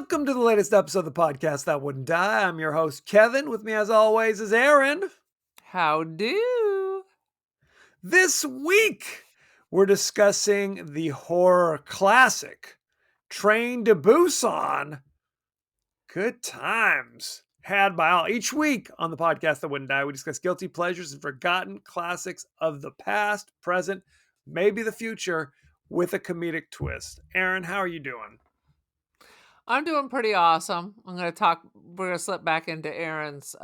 Welcome to the latest episode of the podcast That Wouldn't Die. I'm your host, Kevin. With me, as always, is Aaron. How do? This week, we're discussing the horror classic, Train to Busan. Good times had by all. Each week on the podcast That Wouldn't Die, we discuss guilty pleasures and forgotten classics of the past, present, maybe the future, with a comedic twist. Aaron, how are you doing? I'm doing pretty awesome. We're going to slip back into Aaron's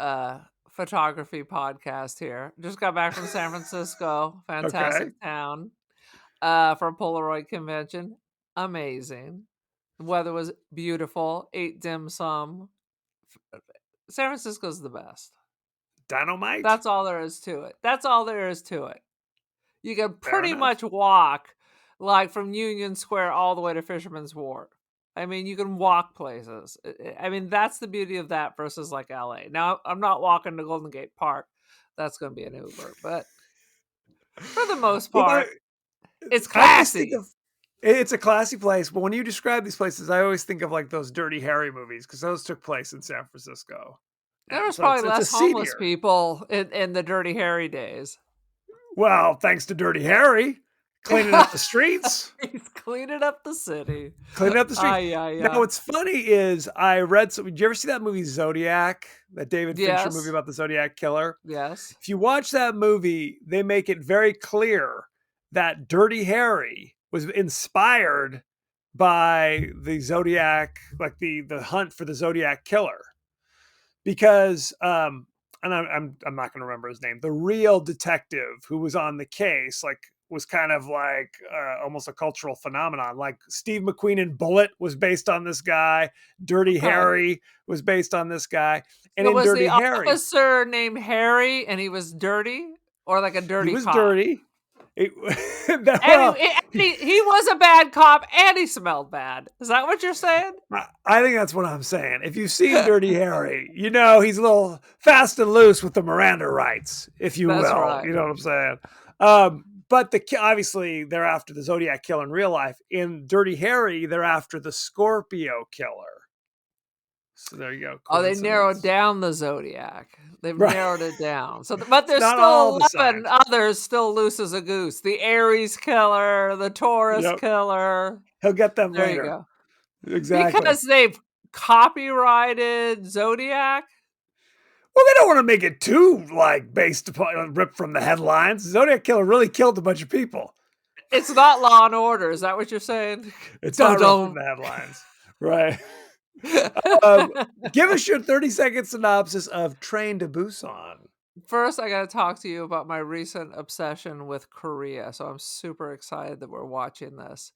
photography podcast here. Just got back from San Francisco. Fantastic town. For a Polaroid convention. Amazing. The weather was beautiful. Ate dim sum. San Francisco's the best. Dynamite? That's all there is to it. You can pretty much walk like from Union Square all the way to Fisherman's Wharf. I mean, you can walk places. I mean, that's the beauty of that versus like LA. Now, I'm not walking to Golden Gate Park. That's going to be an Uber. But for the most part, it's classy. It's a classy place. But when you describe these places, I always think of like those Dirty Harry movies because those took place in San Francisco. There was probably less homeless people in the Dirty Harry days. Well, thanks to Dirty Harry. Cleaning up the streets. He's cleaning up the city. Cleaning up the streets. Now, what's funny is I read some. Did you ever see that movie Zodiac? That David Fincher movie about the Zodiac killer? Yes. If you watch that movie, they make it very clear that Dirty Harry was inspired by the Zodiac, like the hunt for the Zodiac killer. Because and I'm not going to remember his name. The real detective who was on the case, like, was kind of like almost a cultural phenomenon. Like Steve McQueen in Bullet was based on this guy. Dirty Harry was based on this guy. And was Dirty the Harry, officer named Harry, and he was dirty, or like a dirty. He was cop? dirty. He was a bad cop, and he smelled bad. Is that what you're saying? I think that's what I'm saying. If you've seen Dirty Harry, you know he's a little fast and loose with the Miranda rights, if you will. Right. You know what I'm saying? But obviously they're after the Zodiac killer in real life. In Dirty Harry, they're after the Scorpio killer. So there you go. Oh, they narrowed down the Zodiac. They've narrowed it down. So, but there's still 11 others still loose as a goose. The Aries killer, the Taurus killer. He'll get them there later. You go. Exactly. Because they've copyrighted Zodiac. Well, they don't want to make it too like based upon ripped from the headlines. Zodiac killer really killed a bunch of people. It's not Law and Order. Is that what you're saying? It's not ripped from the headlines, right? Give us your 30-second synopsis of Train to Busan. First, I got to talk to you about my recent obsession with Korea. So I'm super excited that we're watching this.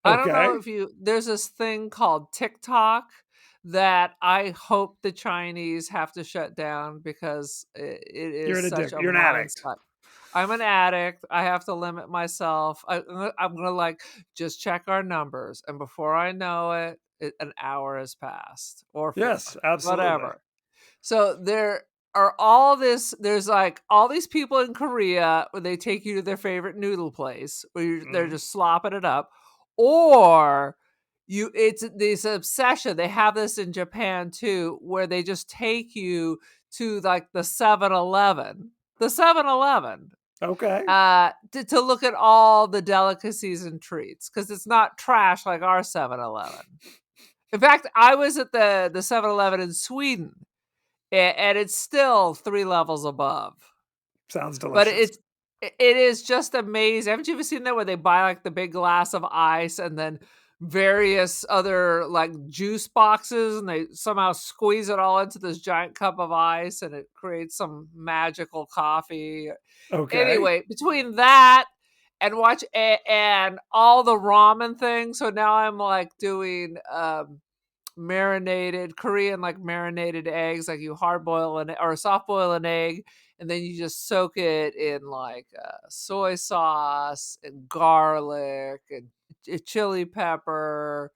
I don't know if there's this thing called TikTok that I hope the Chinese have to shut down because it is You're an addict. I'm an addict. I have to limit myself. I'm going to like just check our numbers. And before I know it, an hour has passed. Or yes, absolutely. Whatever. So there are there's like all these people in Korea where they take you to their favorite noodle place where they're just slopping it up. Or it's this obsession. They have this in Japan too, where they just take you to like the 7-Eleven. The 7-Eleven. Okay. To look at all the delicacies and treats, because it's not trash like our 7-Eleven. In fact, I was at the 7-Eleven in Sweden, and it's still 3 levels above. Sounds delicious. But it is just amazing. Haven't you ever seen that where they buy like the big glass of ice and then various other like juice boxes, and they somehow squeeze it all into this giant cup of ice, and it creates some magical coffee. Okay. Anyway, between that and watch and all the ramen things, so now I'm like doing marinated Korean like marinated eggs, like you hard boil or soft boil an egg, and then you just soak it in like soy sauce and garlic and chili pepper,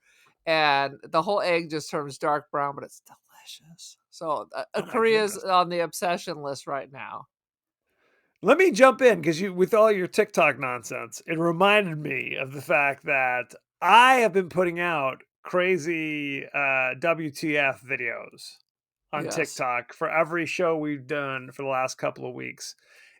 and the whole egg just turns dark brown, but it's delicious. So Korea's on the obsession list right now. Let me jump in because with all your TikTok nonsense, it reminded me of the fact that I have been putting out crazy WTF videos on Yes. TikTok for every show we've done for the last couple of weeks.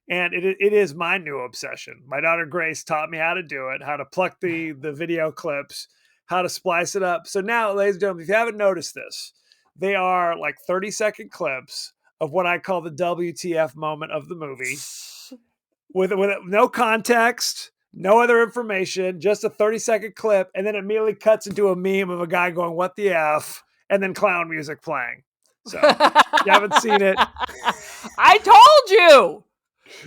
And it is my new obsession. My daughter Grace taught me how to do it, how to pluck the video clips, how to splice it up. So now, ladies and gentlemen, if you haven't noticed this, they are like 30-second clips of what I call the WTF moment of the movie with no context, no other information, just a 30-second clip, and then immediately cuts into a meme of a guy going, "What the F?" and then clown music playing. So if you haven't seen it, I told you.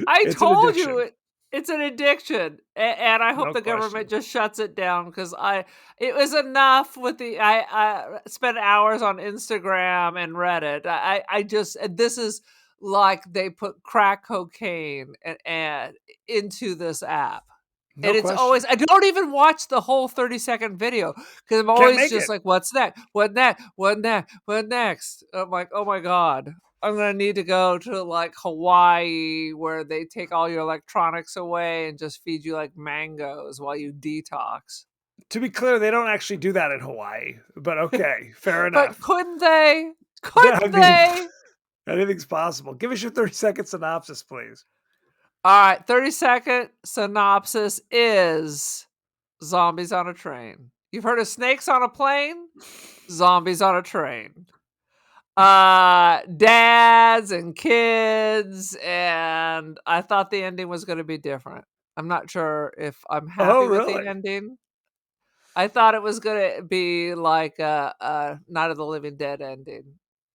I it's an told you addiction. it's an addiction, and I hope No the government question. just shuts it down because I it was enough with the I spent hours on Instagram and Reddit. I just this is like they put crack cocaine and into this app. No And it's always question. I don't even watch the whole 30-second video because I'm Can't always make just it. like, "What's next? What next? What next? What next?" I'm like, "Oh my god. I'm gonna need to go to, like, Hawaii where they take all your electronics away and just feed you, like, mangoes while you detox." To be clear, they don't actually do that in Hawaii, but okay, fair But enough. couldn't they? I Couldn't mean, they? anything's possible. Give us your 30-second synopsis, please. Alright, 30-second synopsis is zombies on a train. You've heard of snakes on a plane? Zombies on a train. Dads and kids, and I thought the ending was gonna be different. I'm not sure if I'm Oh, happy with the really? ending. I thought it was gonna be like a Night of the Living Dead ending.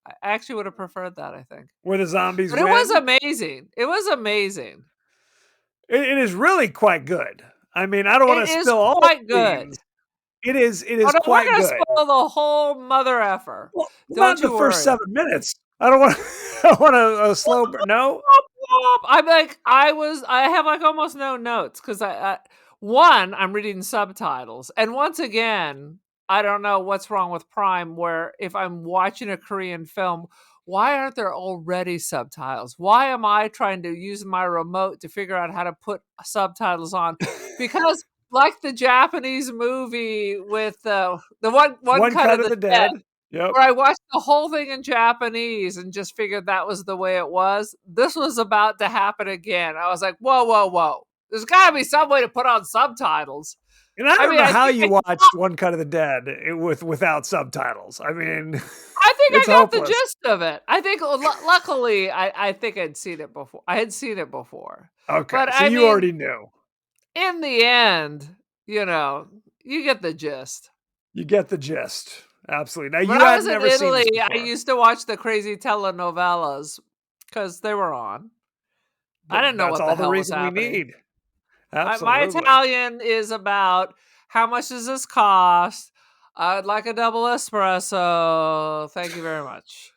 I actually would have preferred that, I think. Where the zombies But it was win? amazing. It was amazing. It is really quite good. I mean, I don't want It to is spill all quite the good. beans. It Oh, is no, we're quite gonna good. spoil the whole mother effer. Well, not Don't in the you first worry. 7 minutes. I don't want. I want a slow. No. I'm like, I have like almost no notes because one, I'm reading subtitles. And once again, I don't know what's wrong with Prime where if I'm watching a Korean film, why aren't there already subtitles? Why am I trying to use my remote to figure out how to put subtitles on? Because like the Japanese movie with the one One cut cut of of the the dead dead. Yep. where I watched the whole thing in Japanese and just figured that was the way it was. This was about to happen again. I was like, "Whoa, whoa, whoa. There's gotta be some way to put on subtitles." And I I don't mean, know I how think you watched One Cut of the Dead without subtitles. I mean, it's I got the hopeless. gist of it. I think luckily, I think I'd seen it before. I had seen it before. Okay, But so I you mean, already knew. in the end, you know, you get the gist. You get the gist. Absolutely. Now When you I was had in never seen Italy, this I before. used to watch the crazy telenovelas because they were on. I didn't know That's what the all the hell was reason we happening. need. My Absolutely. Italian is about how much does this cost? I'd like a double espresso. Thank you very much.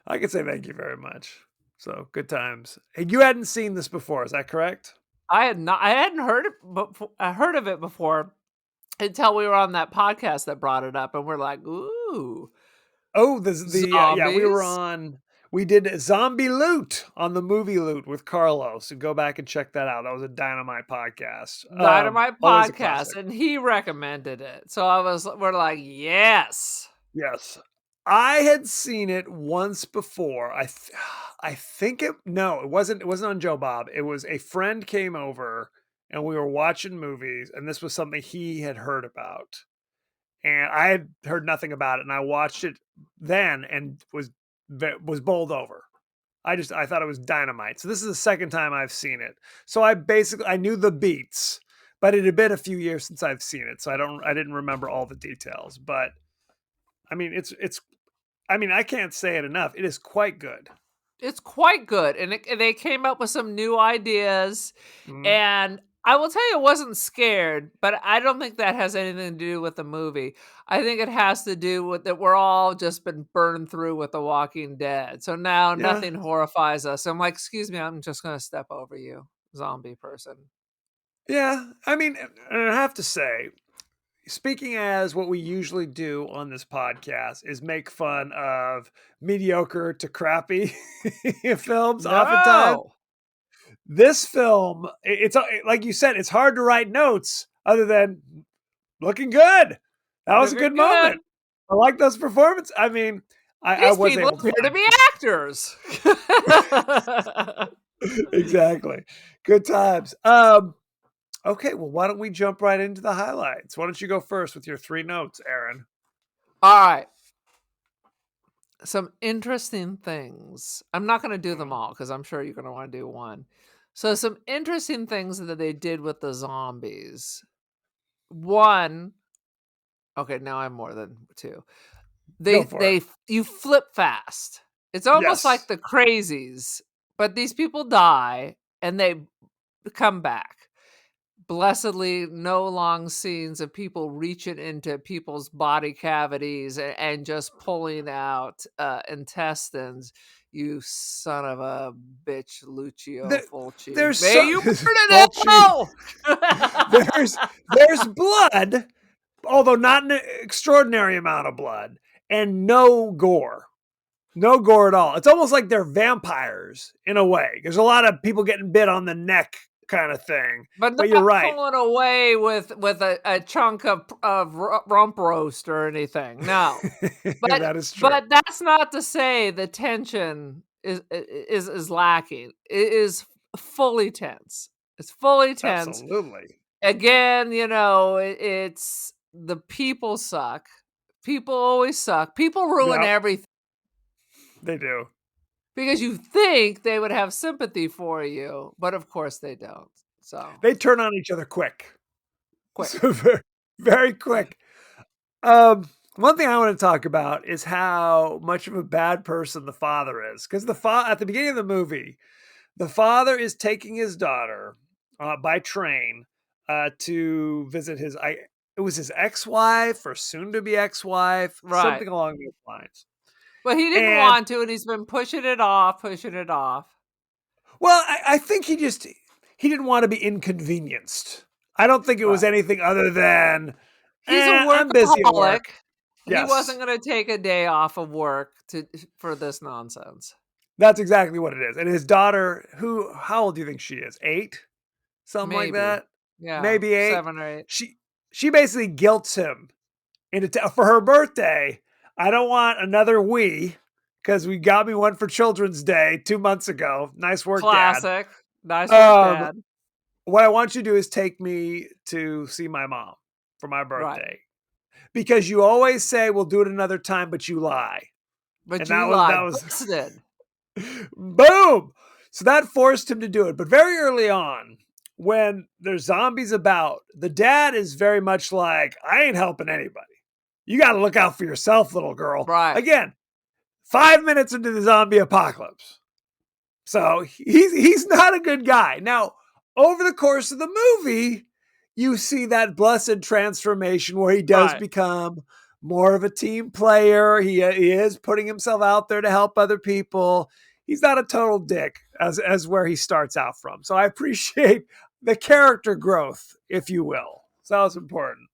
I can say thank you very much. So good times. And you hadn't seen this before, is that correct? I hadn't heard it I heard of it before until we were on that podcast that brought it up, and we're like, ooh, Oh, the yeah, we were zombies, on. We did Zombie Loot on the movie Loot with Carlos. So go back and check that out. That was a dynamite podcast. Dynamite Always a podcast, classic. and he recommended it. So we're like, yes. Yes. I had seen it once before. I think it no, it wasn't on Joe Bob. It was a friend came over and we were watching movies and this was something he had heard about. And I had heard nothing about it and I watched it then and was bowled over. I thought it was dynamite. So this is the second time I've seen it. So I knew the beats, but it had been a few years since I've seen it. So I didn't remember all the details, but I mean, it's I mean, I can't say it enough. It is quite good. It's quite good, and they came up with some new ideas, Mhm. and I will tell you, I wasn't scared, but I don't think that has anything to do with the movie. I think it has to do with that we're all just been burned through with The Walking Dead, so now Yeah. nothing horrifies us. I'm like, "Excuse me, I'm just gonna step over you, zombie person." Yeah. I mean, and I have to say, speaking as what we usually do on this podcast is make fun of mediocre to crappy films oftentimes. No. This film, it's like you said, it's hard to write notes other than looking good. That was a Looking good good. moment. I like those performances. I mean, I These was people able to appear to find be actors. exactly. Good times. Okay, well, why don't we jump right into the highlights? Why don't you go first with your 3 notes, Aaron? All right. Some interesting things. I'm not going to do them all because I'm sure you're going to want to do one. So, some interesting things that they did with the zombies. One, okay, now I have more than two. Go for it. You flip fast. It's almost like Yes. the crazies, but these people die and they come back. Blessedly, no long scenes of people reaching into people's body cavities and just pulling out intestines. You son of a bitch, Lucio There, Fulci. there's May so you burn in Fulci. hell! There's blood, although not an extraordinary amount of blood, and no gore. No gore at all. It's almost like they're vampires in a way. There's a lot of people getting bit on the neck kind of thing. But But you're not right. pulling away with a chunk of rump roast or anything. No. That is true. But that's not to say the tension is lacking. It is fully tense. It's fully tense. Absolutely. Again, it's the people suck. People always suck. People ruin Yep, everything they do. because you think they would have sympathy for you, but of course they don't. So, They turn on each other quick. quick. So very, very quick. One thing I want to talk about is how much of a bad person the father is. Because at the beginning of the movie, the father is taking his daughter by train to visit it was his ex-wife or soon-to-be ex-wife, Right. something along those lines. But he didn't And want to, and he's been pushing it off, pushing it off. well, I think he didn't want to be inconvenienced. I don't think it was Right. anything other than, He's a I'm busy at workaholic. work. He wasn't Yes, gonna take a day off of work for this nonsense. that's exactly what it is. And his daughter, how old do you think she is? 8? Something like Maybe. that? Yeah, Maybe 8. 7 or 8. She she basically guilts him for her birthday. I don't want another Wii because we got me one for Children's Day 2 months ago. Nice work, Dad. Classic. Nice work, Um, dad. what I want you to do is take me to see my mom for my Right. birthday because you always say we'll do it another time, but you lie, But and you that lied. was Busted. boom. So that forced him to do it. But very early on, when there's zombies about, the dad is very much like, I ain't helping anybody. You got to look out for yourself, little girl. Right. Again, 5 minutes into the zombie apocalypse. So he's not a good guy. Now, over the course of the movie, you see that blessed transformation where he does Right. become more of a team player. He is putting himself out there to help other people. He's not a total dick as where he starts out from. So I appreciate the character growth, if you will. So that was important.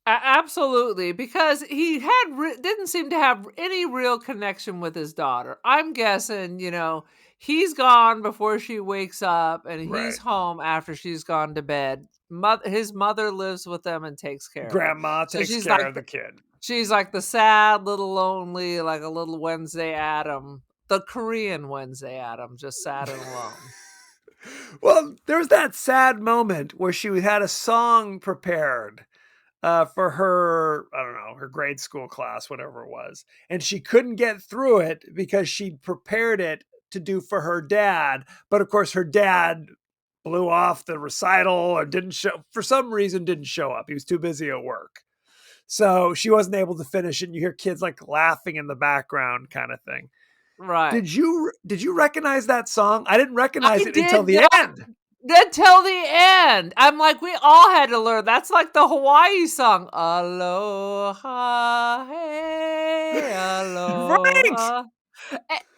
Absolutely, because he didn't seem to have any real connection with his daughter. I'm guessing, he's gone before she wakes up, and he's Right. home after she's gone to bed. His mother lives with them and takes care of him. Grandma So takes care of the kid. she's like the sad little lonely, like a little Wednesday Adam, the Korean Wednesday Adam, just sad and alone. Well, there was that sad moment where she had a song prepared for her, I don't know, her grade school class, whatever it was. And she couldn't get through it because she'd prepared it to do for her dad. But of course, her dad blew off the recital or for some reason, didn't show up. He was too busy at work. So she wasn't able to finish it. And you hear kids like laughing in the background kind of thing. Right. Did you recognize that song? I didn't recognize I it until did the not end. until the end. I'm like, we all had to learn. That's like the Hawaii song. Aloha, hey, Right. aloha.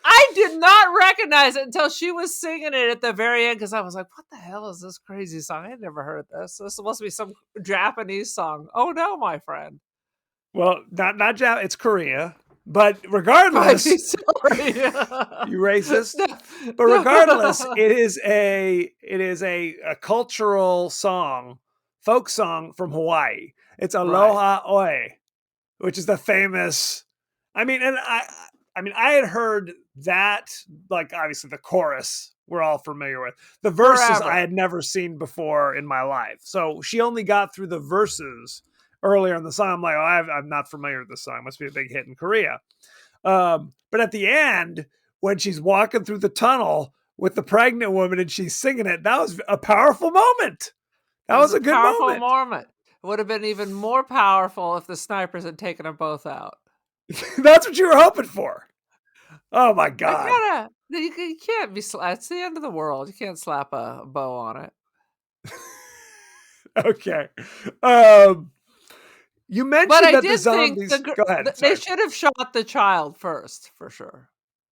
I did not recognize it until she was singing it at the very end because I was like, what the hell is this crazy song? I had never heard this. This must be some Japanese song. Oh no, my friend. Well, not Japan, it's Korea. But I'm regardless, sorry. you racist. No, But regardless, no. it is a cultural song, folk song from Hawaii. It's Right. Aloha Oe. which is the famous. I mean, and I mean, I had heard that, like obviously the chorus we're all familiar with. The verses I Forever. had never seen before in my life. So she only got through the verses earlier in the song. I'm like, oh, I'm not familiar with this song. Must be a big hit in Korea. But at the end, when she's walking through the tunnel with the pregnant woman and she's singing it, that was a powerful moment. It That was was a a good powerful moment. moment. It would have been even more powerful if the snipers had taken them both out. That's what you were hoping for. Oh my I God. gotta. You can't be. It's the end of the world. You can't slap a bow on it. Okay. Um, you But mentioned I that the did think zombies. Go ahead. they Sorry. should have shot the child first, for sure.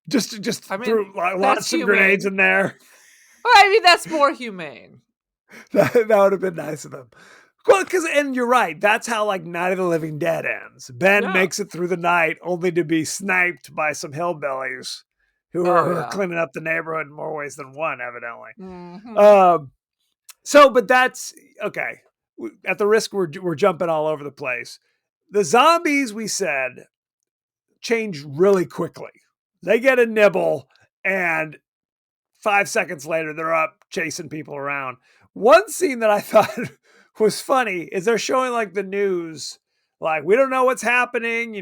Just I mean, threw that's launched some grenades humane. in there. Well, I mean, that's more humane. That would have been nice of them. Well, because and you're right. That's how like Night of the Living Dead ends. Ben Yeah. makes it through the night only to be sniped by some hillbillies Oh who are yeah. cleaning up the neighborhood in more ways than one, evidently. Hmm. Um, so, but that's okay. At the risk, we're jumping all over the place. The zombies, we said, change really quickly. They get a nibble, and 5 seconds later, they're up chasing people around. One scene that I thought was funny is they're showing like the news, like, we don't know what's happening.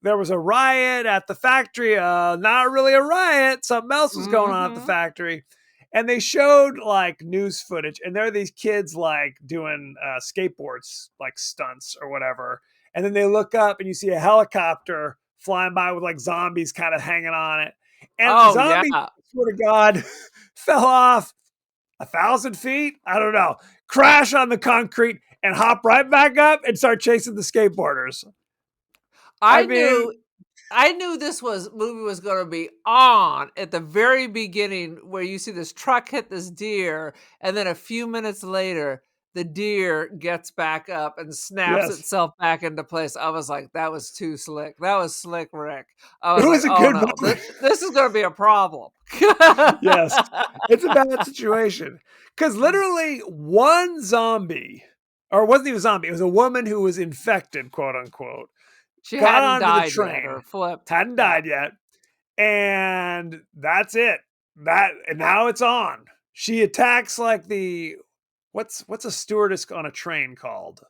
There was a riot at the factory. Not really a riot. Something else was going on at the Hmm. factory. And they showed like news footage, and there are these kids like doing skateboards, like stunts or whatever. And then they look up, and you see a helicopter flying by with like zombies kind of hanging on it. And the Oh yeah. zombies, swear to God, fell off 1,000 feet. I don't know. Crash on the concrete and hop right back up and start chasing the skateboarders. I I mean, knew I knew this movie was going to be on at the very beginning, where you see this truck hit this deer, and then a few minutes later, the deer gets back up and snaps yes, itself back into place. I was like, that was too slick. That was slick, Rick. I it was like, was a oh good no, moment. this is going to be a problem. Yes, it's a bad situation because literally one zombie, or it wasn't even a zombie, it was a woman who was infected, quote unquote, She got hadn't onto the died yet train, or flipped. hadn't Yeah. died yet, and that's it. That and now it's on. She attacks like the what's a stewardess on a train called?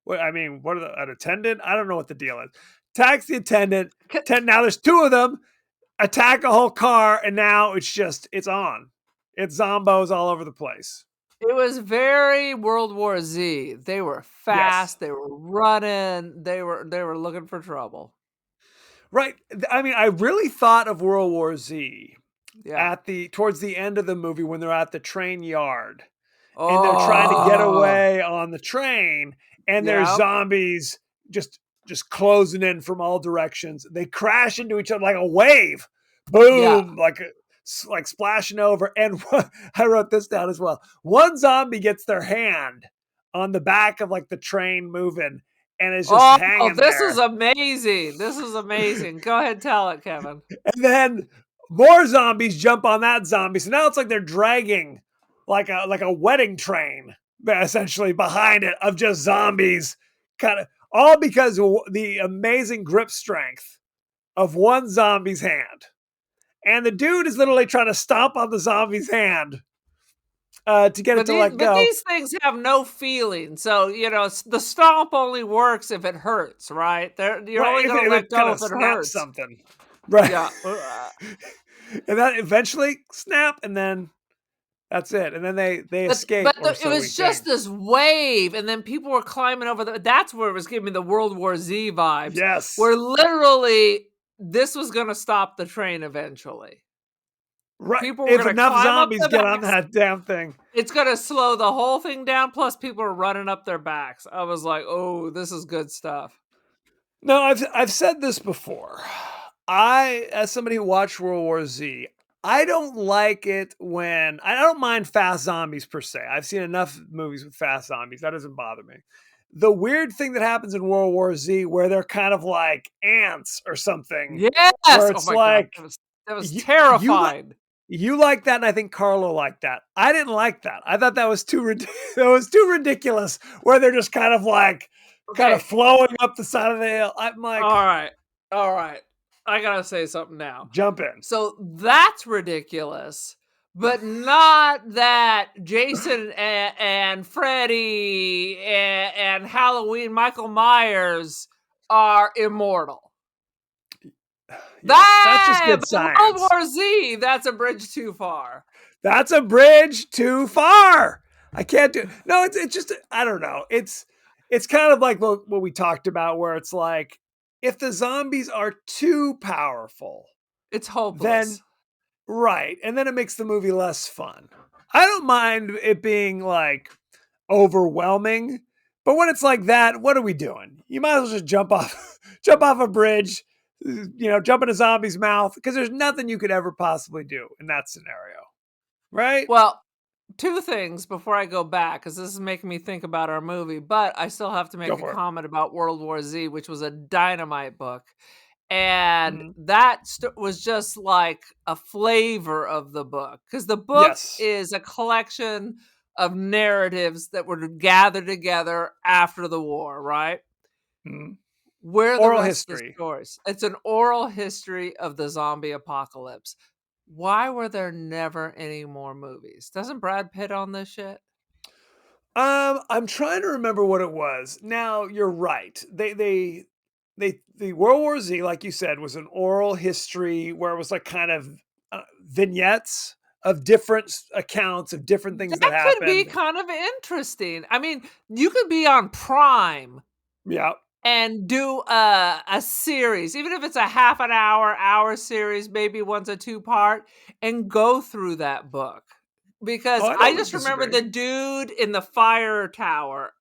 What I mean, what are an attendant? I don't know what the deal is. Attacks the attendant. Now there's two of them. Attack a whole car, and now it's on. It's zombos all over the place. It was very World War Z. They were Yes, fast, they were running, they were looking for trouble. right. I mean, I really thought of World War Z Yeah. at the towards the end of the movie when they're at the train yard and they're trying to get Oh, away on the train, and there's yep, zombies just closing in from all directions. They crash into each other like a wave, yeah. boom, like splashing over. And I wrote this down as well. One zombie gets their hand on the back of like the train moving and is just Oh, hanging this is there. amazing, this is amazing. Go ahead, tell it, Kevin. And then more zombies jump on that zombie. So now it's like they're dragging like a wedding train essentially behind it of just zombies, kind of all because of the amazing grip strength of one zombie's hand. And the dude is literally trying to stomp on the zombie's hand to get it But to these let but go. these things have no feeling, so, the stomp only works if it hurts, right? You're Right. only gonna If let it kind go of if it snaps hurts. something. Right. Yeah, And that eventually snap, and then that's it. And then they escape, but or it so we was just think. this wave, and then people were climbing over that's where it was giving me the World War Z vibes, Yes. where literally this was gonna stop the train eventually. Right. People were If gonna enough climb up zombies the get on backs. that damn thing. It's gonna slow the whole thing down, plus people are running up their backs. I was like, "Oh, this is good stuff." No, I've said this before. I, as somebody who watched World War Z, I don't like it when I don't mind fast zombies per se. I've seen enough movies with fast zombies. That doesn't bother me. The weird thing that happens in World War Z where they're kind of like ants or something, Yes! where Oh it's my god, like that was you terrifying. you like that, and I think Carlo liked that. I didn't like that. I thought that was that was too ridiculous. Where they're just kind of like kind of Okay. flowing up the side of the hill. I'm like, Alright. Alright. I gotta say something now. jump in. So that's ridiculous, but not that Jason and Freddy and Halloween Michael Myers are immortal. Yeah, that's just good But World science. War Z, that's a bridge too far. That's a bridge too far. I can't do. No, it's just I don't know. It's kind of like what we talked about, where it's like if the zombies are too powerful, It's then hopeless. right, and then it makes the movie less fun. I don't mind it being like overwhelming, but when it's like that, what are we doing? You might as well just jump off, jump off a bridge, jump in a zombie's mouth because there's nothing you could ever possibly do in that scenario, right? Well, 2 things before I go back, because this is making me think about our movie, but I still have to Go make a for it. comment about World War Z, which was a dynamite book. And Mhm. that was just like a flavor of the book, because the book Yes. is a collection of narratives that were gathered together after the war, right? Mhm. Where are the Oral rest of the history. stories? It's an oral history of the zombie apocalypse. Why were there never any more movies? Doesn't Brad Pitt on this shit? I'm trying to remember what it was. Now you're right. The World War Z, like you said, was an oral history where it was like kind of vignettes of different accounts of different things that That could be happened. kind of interesting. I mean, you could be on Prime Yeah. and do a series, even if it's a half an hour series, maybe one's a two-part, and go through that book. Oh, Because I I don't just remember disagree. the dude in the fire tower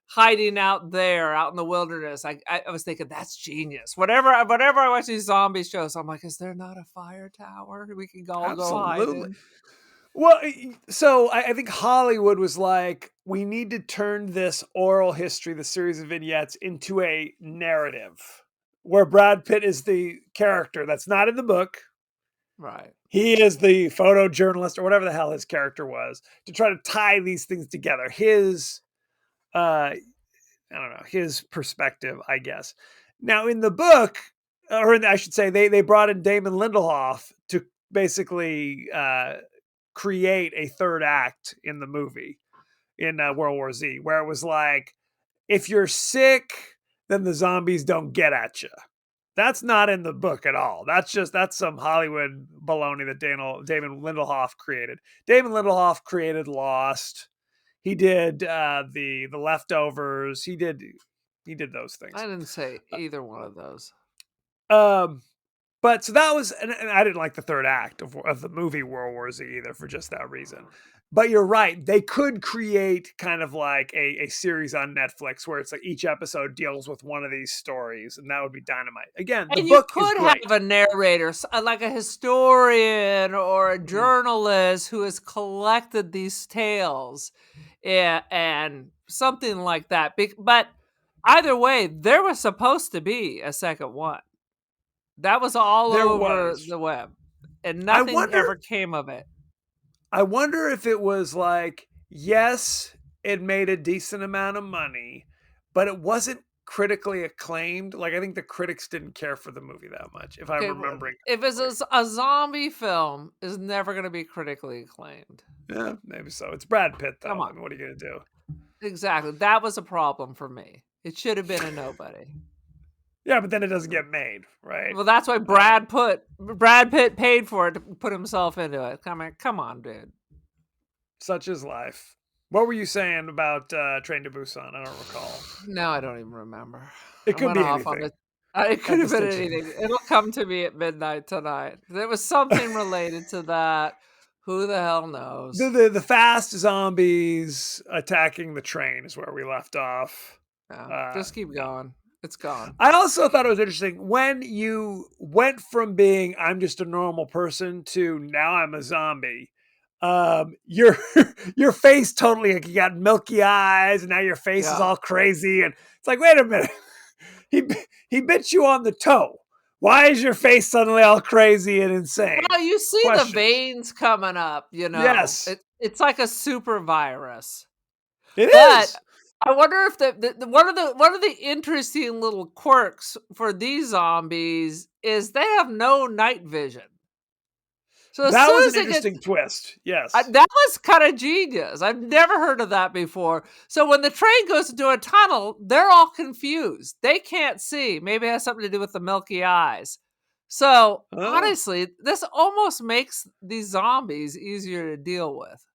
hiding out there, out in the wilderness. I was thinking, "That's genius." Whenever I watch these zombie shows, I'm like, "Is there not a fire tower we can all go hide Absolutely. in?" Well, so I think Hollywood was like, we need to turn this oral history, the series of vignettes, into a narrative where Brad Pitt is the character that's not in the book. Right. He is the photojournalist or whatever the hell his character was to try to tie these things together. Uh, I don't know, his perspective, I guess. Now, in the book, I should say, they brought in Damon Lindelof to basically create a third act in the movie in World War Z, where it was like, if you're sick, then the zombies don't get at you. That's not in the book at all. That's some Hollywood baloney that Damon Lindelof created. Damon Lindelof created Lost. He did the leftovers. He did those I things. didn't say either one of those. Um, but so that was, and I didn't like the third act of the movie World War Z either for just that reason. But you're right; they could create kind of like a series on Netflix where it's like each episode deals with one of these stories, and that would be dynamite. Again, the And you book is could great. have a narrator, like a historian or a Mhm. journalist who has collected these tales, and something like that. But either way, there was supposed to be a second one. That was all There over was. the web, and I nothing wonder. ever came of it. I wonder if it was like, yes, it made a decent amount of money, but it wasn't critically acclaimed. Like I think the critics didn't care for the movie that much, if I'm Okay, well, remembering if it's correctly. a zombie film, is never going to be critically acclaimed. Yeah, maybe so. It's Brad Pitt Come though. I on, mean, what are you gonna do? exactly. That was a problem for me. It should have been a nobody. Yeah, but then it doesn't get made, right? Well, that's why I don't know. Brad Pitt paid for it to put himself into it. Come on, dude. Such is life. What were you saying about Train to Busan? I don't recall. Now I don't even remember. It I could went be off on anything it. It could at have this been stage. anything. It'll come to me at midnight tonight. There was something related to that. Who the hell the, knows? the the fast zombies attacking the train is where we left off. Yeah, Uh, just keep going. It's gone. I also thought it was interesting when you went from being I'm just a normal person to now I'm a zombie. Your your face totally like you got milky eyes and now your face is Yeah. all crazy and it's like wait a minute. he he bit you on the toe. Why is your face suddenly all crazy and insane? Well, you see the Questions. veins coming up, you know. Yes, It's like a super virus. it But is. I wonder if one of the interesting little quirks for these zombies is they have no night vision. So as That soon was as an they get interesting twist. Yes. that was kind of genius. I've never heard of that before. So when the train goes into a tunnel, they're all confused. They can't see. Maybe it has something to do with the milky eyes. So Oh, honestly, this almost makes these zombies easier to deal with.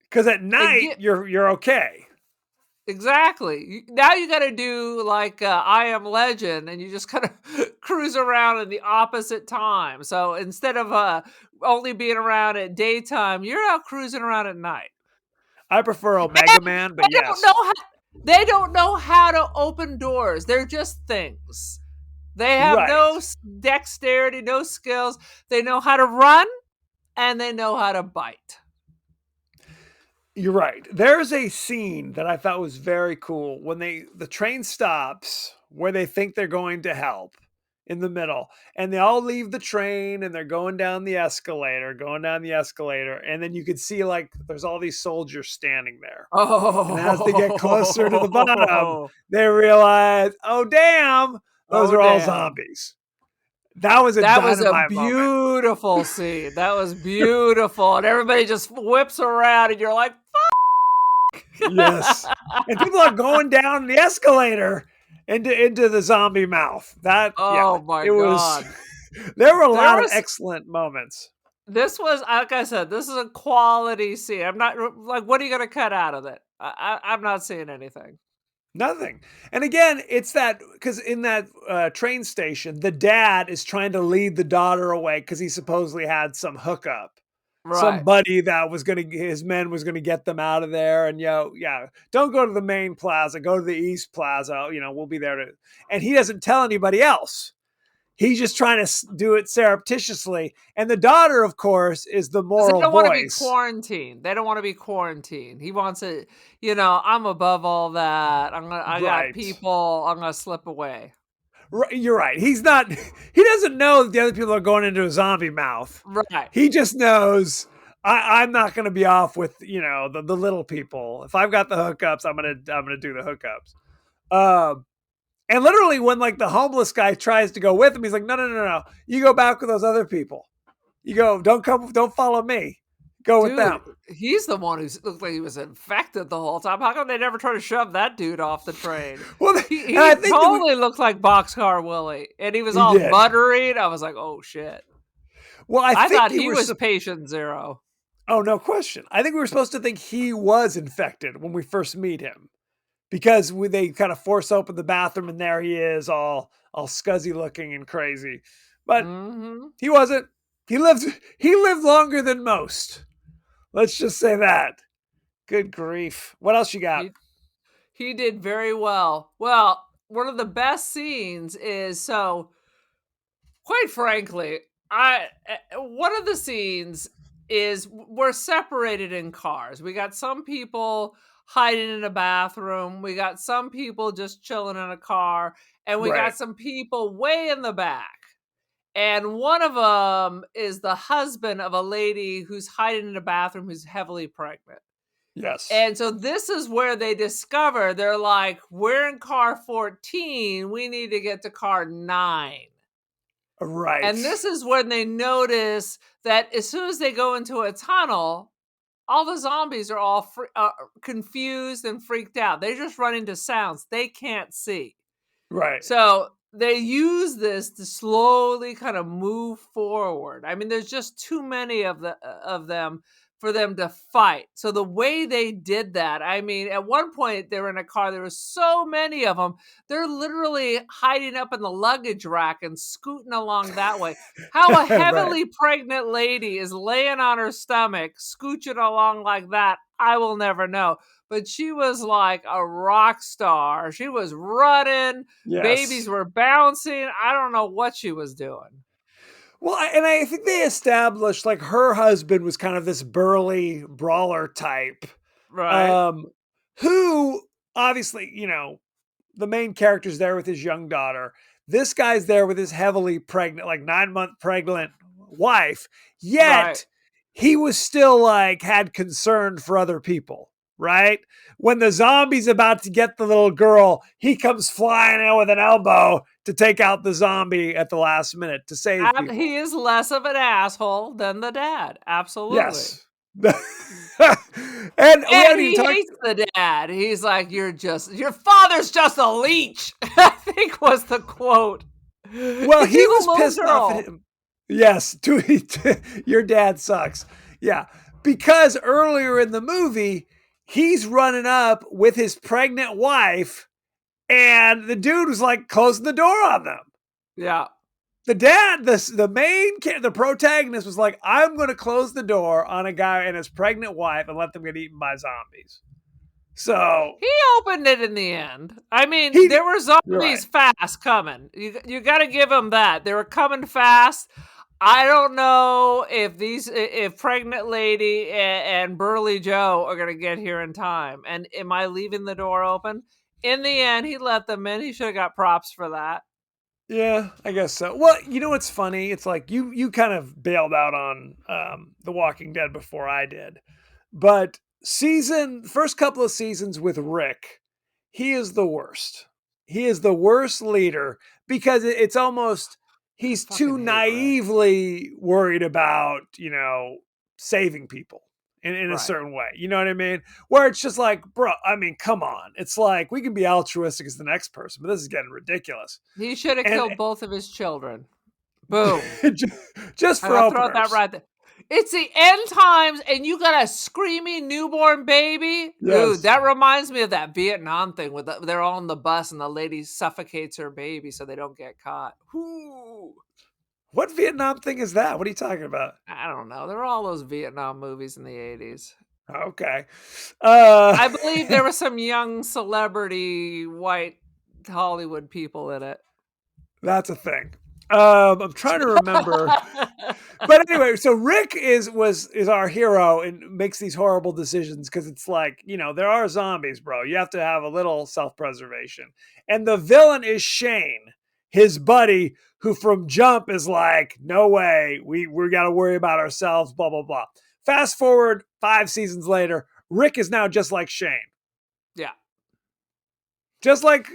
because at And night get you're okay. exactly. Now you got to do like I Am Legend, and you just kind of cruise around in the opposite time. So instead of only being around at daytime, you're out cruising around at night. I prefer Omega And Man, but yes, they don't know how to open doors. They're just things. They have right. no dexterity, no skills. They know how to run and they know how to bite. You're right. There's a scene that I thought was very cool when the train stops where they think they're going to help in the middle, and they all leave the train and they're going down the escalator, and then you could see like there's all these soldiers standing there. And as they get closer to the bottom, Oh, they realize, oh damn, those oh are all damn. zombies. That was a That was a dynamite moment. beautiful scene. That was beautiful. And everybody just whips around and you're like, Yes. And people are going down the escalator into the zombie mouth. That yeah, oh my it was God. there were a There lot of was excellent moments. This was like I said, this is a quality scene. I'm not like, what are you gonna cut out of it? I'm not seeing anything. Nothing. And again, it's that because in that train station, the dad is trying to lead the daughter away because he supposedly had some hookup. Right. Somebody that was gonna his men was gonna get them out of there, and yeah, don't go to the main plaza, go to the east plaza. We'll be there to. And he doesn't tell anybody else. He's just trying to do it surreptitiously. And the daughter, of course, is the 'Cause they moral don't want to be voice. quarantined. They don't want to be quarantined. He wants it, I'm above all that. I got Right. people, I'm gonna slip away. You're right. He's not, he doesn't know that the other people are going into a zombie mouth. Right. He just knows I'm not going to be off with, the little people. If I've got the hookups, I'm going to do the hookups. Um, and literally when like the homeless guy tries to go with him, he's like, no, no, no, no. You go back with those other people. You go, don't follow me. Go with Dude, them. he's the one who looked like he was infected the whole time. How come they never try to shove that dude off the train? Well, He and I he think that totally looked like Boxcar Willie, and he was he all did. buttery, and I was like, "Oh, shit." Well, I I think thought you he were. was patient 0. Oh, no question. I think we were supposed to think he was infected when we first meet him because they kind of force open the bathroom and there he is, all scuzzy looking and crazy. But Mhm. he wasn't. He lived. He lived longer than most. Let's just say that. Good grief. What else you got? He he did very well. Well, one of the best scenes is quite frankly, one of the scenes is we're separated in cars. We got some people hiding in a bathroom. We got some people just chilling in a car, and we Right. got some people way in the back. And one of them is the husband of a lady who's hiding in a bathroom who's heavily pregnant. Yes. And so this is where they discover they're like, we're in car 14. We need to get to car 9. Right. And this is when they notice that as soon as they go into a tunnel, all the zombies are all confused and freaked out. They just run into sounds they can't see. Right. So they use this to slowly kind of move forward. I mean, there's just too many of them for them to fight. So the way they did that, I mean, at one point they were in a car, there were so many of them, they're literally hiding up in the luggage rack and scooting along that way. How a Right. heavily pregnant lady is laying on her stomach, scooching along like that, I will never know. But she was like a rock star. She was running, babies Yes. were bouncing. I don't know what she was doing. Well, and I think they established like her husband was kind of this burly brawler type, Right, um, who obviously, the main character's there with his young daughter. This guy's there with his heavily pregnant, like 9-month pregnant wife. right. Yet he was still like had concern for other people. right? When the zombie's about to get the little girl, he comes flying in with an elbow to take out the zombie at the last minute to save people. He is less of an asshole than the dad. Absolutely. Yes. And we And haven't even he talked. hates the dad. He's like, your father's just a leech, I think was the quote. Well, To he the was little pissed off at girl. him. Yes, your dad sucks. Yeah, because earlier in the movie, he's running up with his pregnant wife, and the dude was like closing the door on them. Yeah. The dad, the protagonist was like, "I'm going to close the door on a guy and his pregnant wife and let them get eaten by zombies." So He opened it in the end. I mean, he, there were you're right. zombies fast coming. You got to give him that. They were coming fast. I don't know if pregnant lady and burly Joe are going to get here in time. And am I leaving the door open? In the end, he let them in. He should have got props for that. Yeah, I guess so. Well, you know what's funny? It's like you kind of bailed out on The Walking Dead before I did, but first couple of seasons with Rick, he is the worst. He is the worst leader because it's almost I he's too fucking hate Rick. naively worried about saving people in a Right. certain way. You know what I mean? Where it's just like, bro, I mean, come on. It's like we can be altruistic as the next person, but this is getting ridiculous. He should have And killed both of his children. Boom. just And for I'll throw that openers. right there. It's the end times, and you got a screaming newborn baby. Dude, Yes. that reminds me of that Vietnam thing with they're all on the bus and the lady suffocates her baby so they don't get caught. Ooh. What Vietnam thing is that? What are you talking about? I don't know. There were all those Vietnam movies in the 80s. Okay. Uh, I believe there were some young celebrity white Hollywood people in it. that's a thing. I'm trying to remember. But anyway, so Rick is our hero and makes these horrible decisions because it's like, there are zombies, bro. You have to have a little self-preservation. And the villain is Shane, his buddy, who from jump is like, no way, we got to worry about ourselves, blah blah blah. Fast forward 5 seasons later, Rick is now just like Shane. Yeah. Just like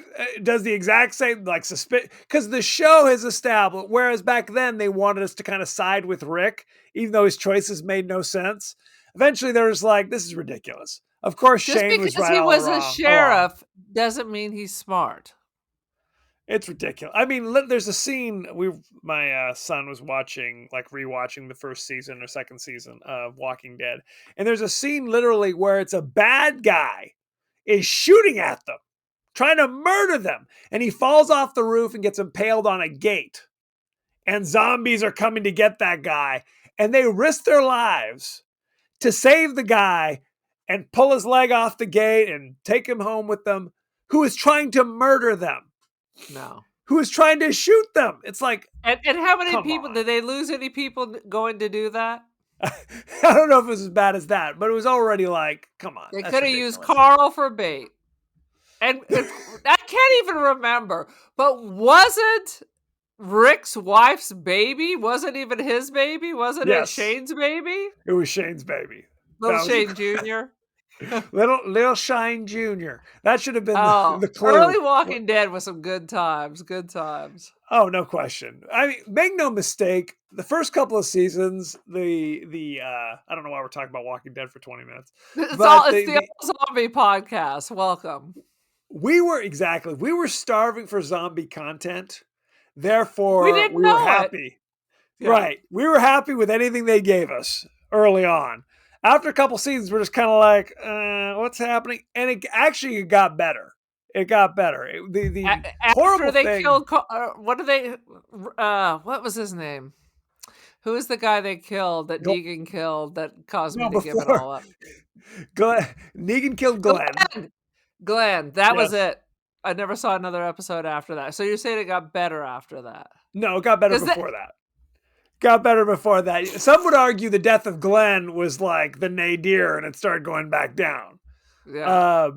does the exact same like because the show has established, whereas back then they wanted us to kind of side with Rick even though his choices made no sense. Eventually they're just like, this is ridiculous. Of course Just Shane was because right he all was a wrong along. sheriff doesn't mean he's smart. It's ridiculous. I mean, there's a scene my son was watching, like rewatching the first season or second season of Walking Dead, and there's a scene literally where it's a bad guy is shooting at them, trying to murder them. And he falls off the roof and gets impaled on a gate. And zombies are coming to get that guy. And they risk their lives to save the guy and pull his leg off the gate and take him home with them, who is trying to murder them, No. who is trying to shoot them. It's like, And how many come people on. did they lose any people going to do that? I don't know if it was as bad as that, but it was already like, come on. They That's could have used ridiculous. Carl for bait. And I can't even remember, but wasn't Rick's wife's baby? Wasn't even his baby? Wasn't it Yes, Shane's baby? it was Shane's baby. Little That was Shane Jr. little Shine Jr. That should have been Oh, the clue. early Walking Dead was some good times. Good times. Oh, no question. I mean, make no mistake. The first couple of seasons, the I don't know why we're talking about Walking Dead for 20 minutes, but It's the the All Zombie podcast. Welcome. we were starving for zombie content. We Therefore, didn't we were know it. happy. Yeah. Right. We were happy with anything they gave us early on. After a couple seasons, we're just kind of like, what's happening? And it actually got better. It got better. The After horrible they thing. killed, what did they? What was his name? Who is the guy they killed that Negan killed that caused me No, to give it before all up? Negan killed Glenn. Glenn, that was Yes. it. I never saw another episode after that. So you're saying it got better after that? No, it got better Because before that. Got better before that. Some would argue the death of Glenn was like the nadir and it started going back down. yeah. Uh,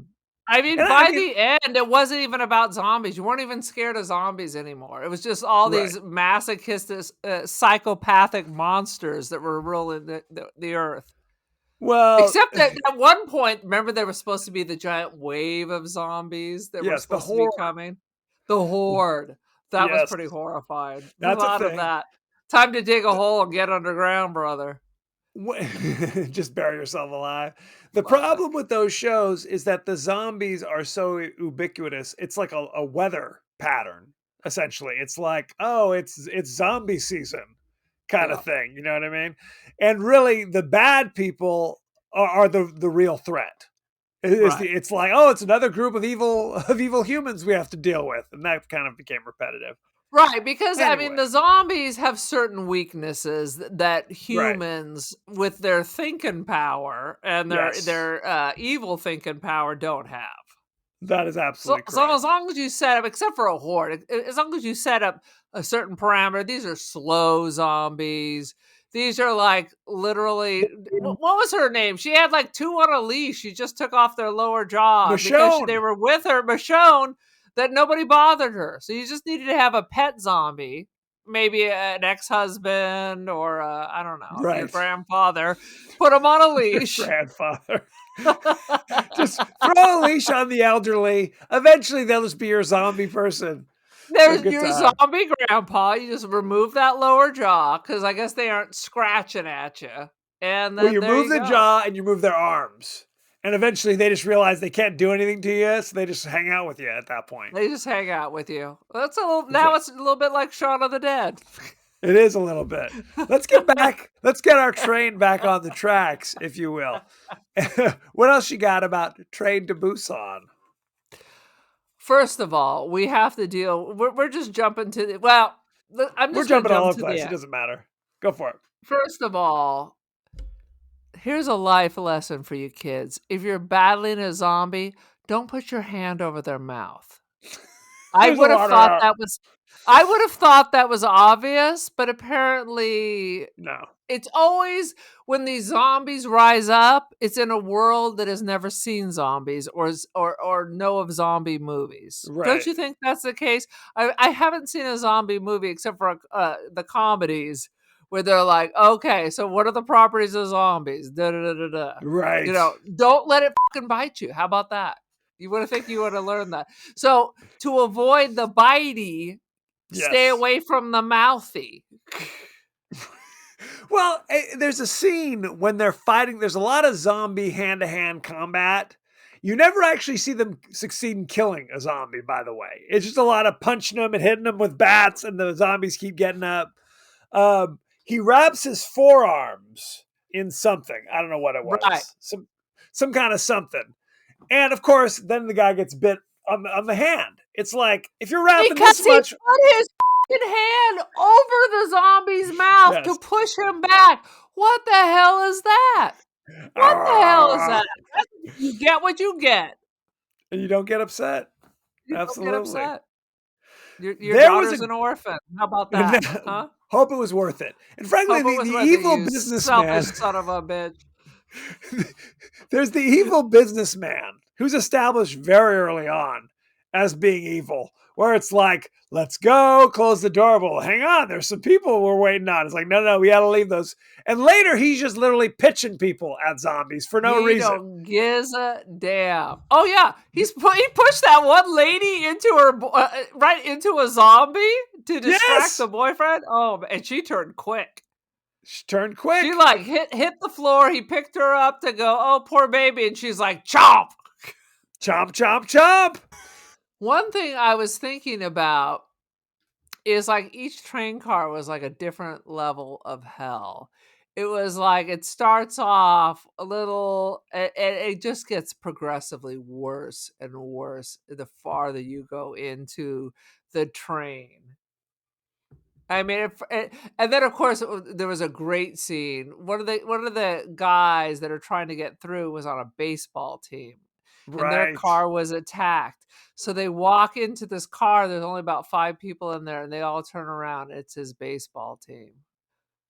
I mean, and I by mean, the end, it wasn't even about zombies. You weren't even scared of zombies anymore. It was just all right. these masochistic, psychopathic monsters that were ruling the earth. Well, Except that at one point, remember there was supposed to be the giant wave of zombies that were yes, the supposed to be horde. coming? The horde. That was Yes, pretty horrifying. Who that's a thought of thing. that? Time to dig a hole and get underground, brother. Just bury yourself alive. The Fuck. problem with those shows is that the zombies are so ubiquitous. It's like a weather pattern, essentially. It's like, oh, it's zombie season kind of Yeah. thing. You know what I mean? And really, the bad people are the real threat. Right. It's like, oh, it's another group of evil humans we have to deal with, and that kind of became repetitive. Right, because I mean, Anyway, the zombies have certain weaknesses that right? humans, with their thinking power and Yes, their evil thinking power, don't have. that is So, absolutely so as correct. long as you set up, except for a horde, as long as you set up a certain parameter, these are slow zombies. These are like literally. What was her name? She had like two on a leash. She just took off their lower jaw because they Michonne, were with her, Michonne, that nobody bothered her. So you just needed to have a pet zombie, maybe an ex-husband or I don't know, your right? grandfather. Put them on a Your leash. grandfather. Just throw a leash on the elderly. Eventually, they'll just be your zombie person. Have a There's good your time. zombie grandpa. You just remove that lower jaw because I guess they aren't scratching at you, and Well, then you there move you the go. jaw and you move their arms. And eventually they just realize they can't do anything to you, so they just hang out with you at that point. They just hang out with you. That's a little. That's Now it. it's a little bit like Shaun of the Dead. It is a little bit. Let's get our train back on the tracks, if you will. What else you got about Train to Busan? First of all, we have to deal. We're just jumping to the. Well, I'm We're just going to jumping all jump over the to the place. It end. doesn't matter. Go for it. First of all, here's a life lesson for you kids. If you're battling a zombie, don't put your hand over their mouth. I There's a would have lot of thought that. that was I would have thought that was obvious, but apparently No. it's always when these zombies rise up, it's in a world that has never seen zombies or know of zombie movies. Don't Right. you think that's the case? I haven't seen a zombie movie except for the comedies where they're like, okay, so what are the properties of zombies? Da da da da da. You Right. know, don't let it fucking bite you. How about that? You would have think you would have learned that. So to avoid the bitey, stay Yes. away from the mouthy. Well, there's a scene when they're fighting. There's a lot of zombie hand to hand combat. You never actually see them succeed in killing a zombie, by the way. It's just a lot of punching them and hitting them with bats, and the zombies keep getting up. He wraps his forearms in something. I don't know what it Right. was. Some kind of something. And of course, then the guy gets bit on the hand. It's like, if you're wrapping Because this he much, put his fucking hand over the zombie's mouth to yes. push him back. What the hell is that? What the hell is Ah, that? You get what you get. and you don't get upset. You don't get Absolutely. upset. Your There was a daughter's an orphan. How about that? Huh? hope it was worth it. And frankly, Hope it the was worth it, evil you selfish businessman, son of a bitch. there's the evil businessman who's established very early on as being evil, where it's like, let's go, close the door. Well, hang on, there's some people we're waiting on. It's like, no, no, we got to leave those. And later, he's just literally pitching people at zombies for no He reason. don't gives a damn. Oh yeah, he pushed that one lady into right into a zombie to distract Yes, the boyfriend. Oh, and she turned quick. she turned She quick. like hit the floor. He picked her up to go. Oh, poor baby, and she's like chomp. Chomp, chomp, chomp. One thing I was thinking about is like each train car was like a different level of hell. It was like it starts off a little and it just gets progressively worse and worse the farther you go into the train. I mean, and then of course there was a great scene. One of the guys that are trying to get through was on a baseball team, and their Right. car was attacked. So they walk into this car. There's only about 5 people in there, and they all turn around. It's his baseball team.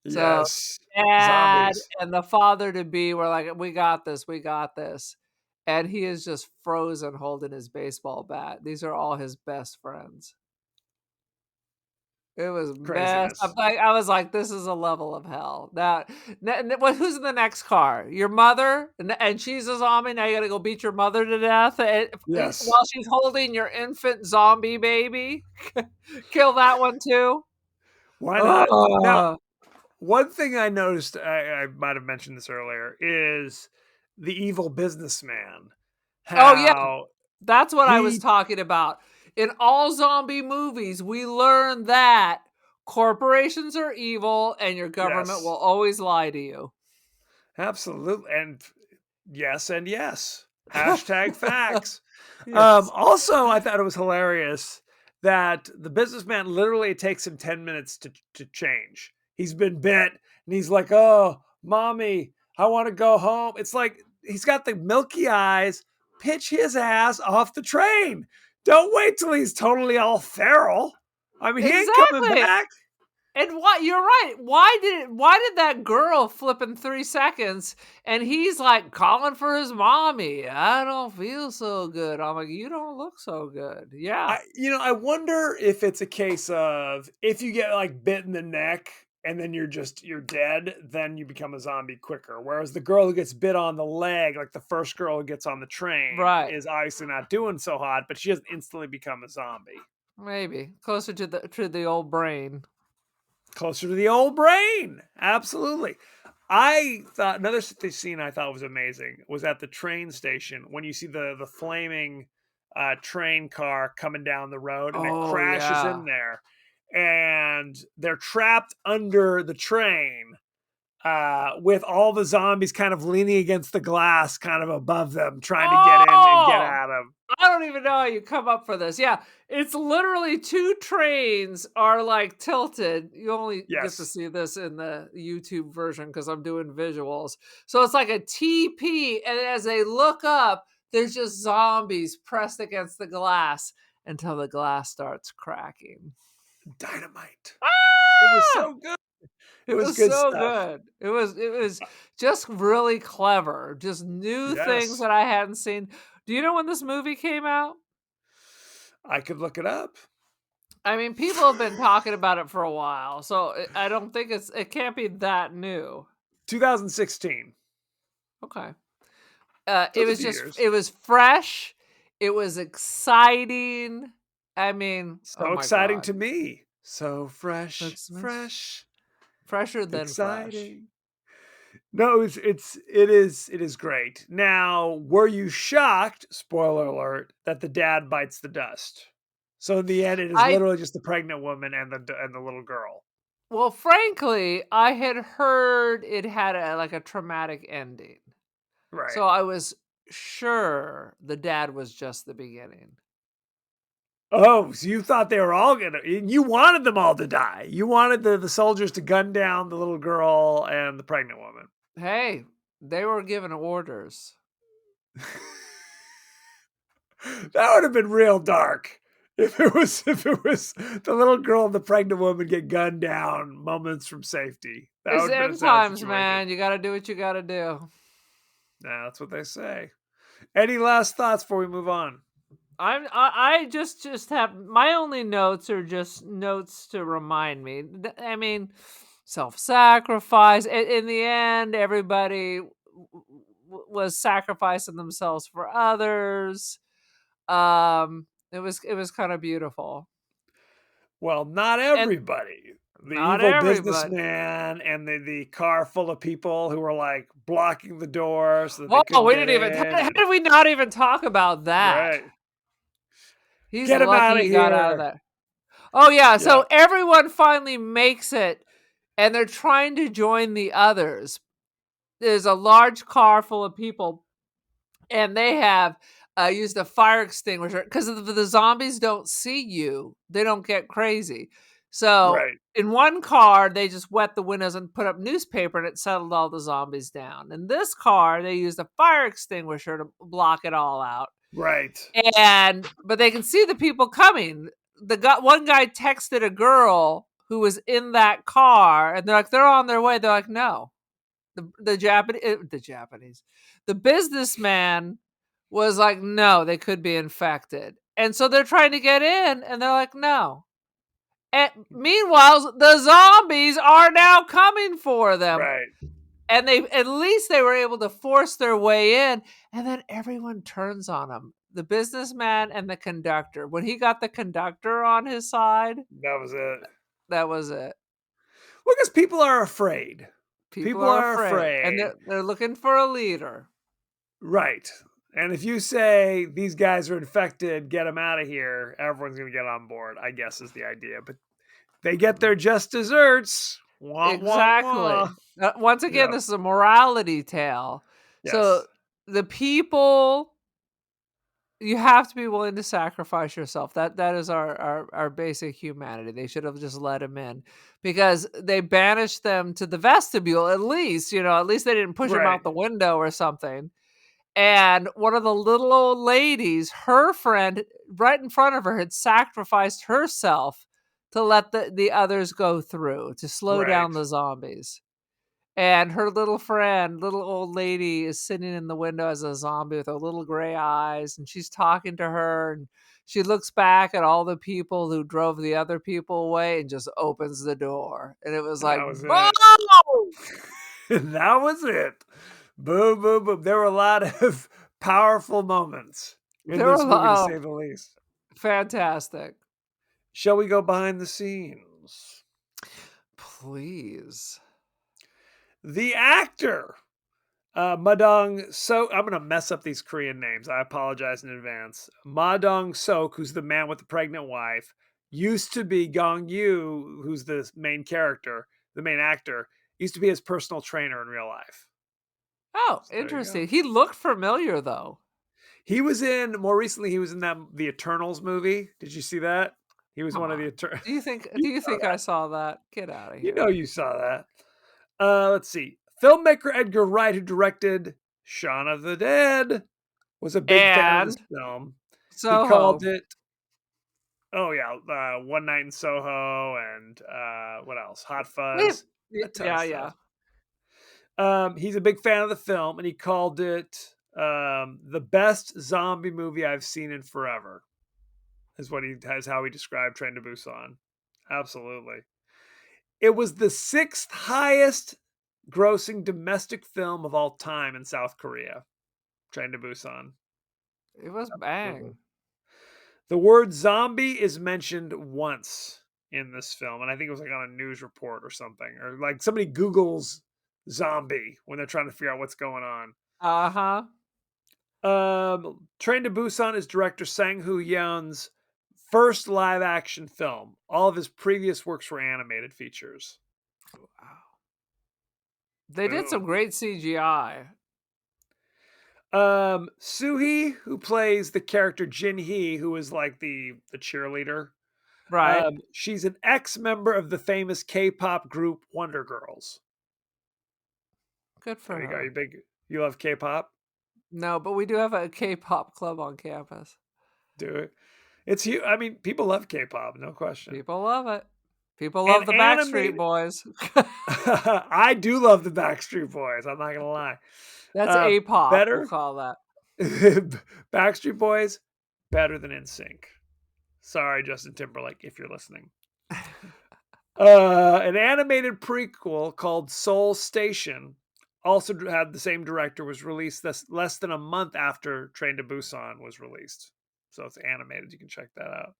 So Yes. dad Zombies. and the father to be were like, "We got this. We got this." And he is just frozen holding his baseball bat. These are all his best friends. It was messed up. Craziness. I was like, "This is a level of hell." Now, what? Who's in the next car? Your mother, and she's a zombie. Now you got to go beat your mother to death Yes. while she's holding your infant zombie baby. Kill that one too. Why not? Now, Ugh. one thing I noticed, I might have mentioned this earlier, is the evil businessman. Oh yeah, How that's what I was he talking about. In all zombie movies, we learn that corporations are evil and your government will yes, always lie to you. absolutely, and yes. Hashtag facts. Yes. Also, I thought it was hilarious that the businessman literally it takes him 10 minutes to change. He's been bit and he's like, "Oh, mommy, I want to go home." It's like he's got the milky eyes. Pitch his ass off the train. Don't wait till he's totally all feral. I mean, he ain't coming Exactly. back. And what you're right. Why did that girl flip in 3 seconds and he's like calling for his mommy? I don't feel so good. I'm like, you don't look so good. Yeah. I wonder if it's a case of if you get like bit in the neck and then you're dead, then you become a zombie quicker. Whereas the girl who gets bit on the leg, like the first girl who gets on the train, Right. is obviously not doing so hot, but she doesn't instantly become a zombie. Maybe. Closer to the old brain. Closer to the old brain. Absolutely. I thought another scene I thought was amazing was at the train station when you see the flaming train car coming down the road and it Oh crashes in yeah. there and they're trapped under the train with all the zombies kind of leaning against the glass kind of above them trying to get in and get Oh! at them. I don't even know how you come up for this. Yeah, it's literally 2 trains are, like, tilted. You only get to Yes. see this in the YouTube version because 'cause I'm doing visuals. So it's like a TP, and as they look up, there's just zombies pressed against the glass until the glass starts cracking. Dynamite. It was Ah! so good. It It was was good so stuff. good. It was just really clever, just new things Yes. that I hadn't seen. Do you know when this movie came out? I could look it up. I mean, people have been talking about it for a while, so I don't think it can't be that new. 2016. Okay. So it's a few years. It was fresh, it was exciting. I mean, oh So my exciting god. to me. So fresh, Christmas. fresh, Fresher than fresh. exciting. No, it is great. Now, were you shocked, spoiler alert, that the dad bites the dust? So in the end, it is I literally just the pregnant woman and the little girl. Well, frankly, I had heard it had a traumatic ending. Right. So I was sure the dad was just the beginning. Oh, so you thought they were all gonna you wanted them all to die. You wanted the soldiers to gun down the little girl and the pregnant woman. Hey, they were given orders. That would have been real dark if it was the little girl and the pregnant woman get gunned down moments from safety. That It's would have been a end sad times, situation. man. You gotta do what you gotta do. Nah, that's what they say. Any last thoughts before we move on? I just have my only notes are just notes to remind me. I mean, self-sacrifice. In the end, everybody was sacrificing themselves for others. It was kind of beautiful. Well, not And everybody. The not evil everybody. businessman and the car full of people who were like blocking the door so that they Oh, couldn't we get didn't even in how and did we not even talk about that? right. He's Get him out lucky of he got out of here. there. Oh, yeah, Yeah, so everyone finally makes it, and they're trying to join the others. There's a large car full of people, and they have, used a fire extinguisher 'cause the zombies don't see you. They don't get crazy. So, right, in one car, they just wet the windows and put up newspaper, and it settled all the zombies down. In this car, they used a fire extinguisher to block it all out. right, But they can see the people coming. One guy texted a girl who was in that car, and they're like, "They're on their way." They're like, "No." The businessman was like, "No, they could be infected." And so they're trying to get in, and they're like, "No." And meanwhile, the zombies are now coming for them. Right. And they at least they were able to force their way in, and then everyone turns on him. The businessman and the conductor. When he got the conductor on his side, That was it. that was it. Well, because people are afraid. People People are are afraid, and afraid. they're looking for a leader. Right. And if you say these guys are infected, get them out of here, everyone's going to get on board, I guess is the idea. But they get their just desserts. Wah, wah, wah. Exactly. Once again, Yeah. this is a morality tale. So Yes. the people you have to be willing to sacrifice yourself. That is our basic humanity. They should have just let him in because they banished them to the vestibule at least, at least they didn't push him Right. out the window or something. And one of the little old ladies, her friend right in front of her had sacrificed herself to let the others go through to slow Right. down the zombies. And her little friend, little old lady, is sitting in the window as a zombie with her little gray eyes, and she's talking to her. And she looks back at all the people who drove the other people away and just opens the door. And it was like, That was boom! it. That was it. Boom, boom, boom. There were a lot of powerful moments in There were this movie, to say the least. fantastic. Shall we go behind the scenes? Please. The actor, Madong So. I'm going to mess up these Korean names. I apologize in advance. Madong Sok, who's the man with the pregnant wife, used to be Gong Yu, who's the main character, the main actor, used to be his personal trainer in real life. Oh, So there you go. interesting. He looked familiar though. He was in more recently. He was in that the Eternals movie. Did you see that? He was Come one of the on. Eternals. Do you think You do you saw think I that. saw that? Get out of You know here. you saw that. Let's see. Filmmaker Edgar Wright, who directed Shaun of the Dead, was a big fan of this And film. He called Soho. it, oh yeah, One Night in Soho, and what else? Hot Wait. Fuzz, a ton of Yeah, yeah. stuff. He's a big fan of the film, and he called it the best zombie movie I've seen in forever. Is what he has how he described Train to Busan. Absolutely. It was the sixth highest grossing domestic film of all time in South Korea. Train to Busan. It was Absolutely. bang. The word zombie is mentioned once in this film, and I think it was like on a news report or something, or like somebody Googles zombie when they're trying to figure out what's going on. Uh-huh. Train to Busan is director Sang Hoo Yeon's first live action film. All of his previous works were animated features. Wow. They did some Boom. great CGI. Suhee, who plays the character Jin Hee, who is like the cheerleader. Right. She's an ex-member of the famous K-pop group Wonder Girls. Good for There you go. her. You love K-pop? No, but we do have a K-pop club on campus. Do it. It's you. I mean, people love K-pop, no question. People love it. People And love the Backstreet animated. Boys. I do love the Backstreet Boys. I'm not gonna lie. That's A-pop, we'll Better call that. Backstreet Boys, better than NSYNC. Sorry, Justin Timberlake, if you're listening. An animated prequel called Soul Station, also had the same director, was released less than a month after Train to Busan was released. So it's animated. You can check that out.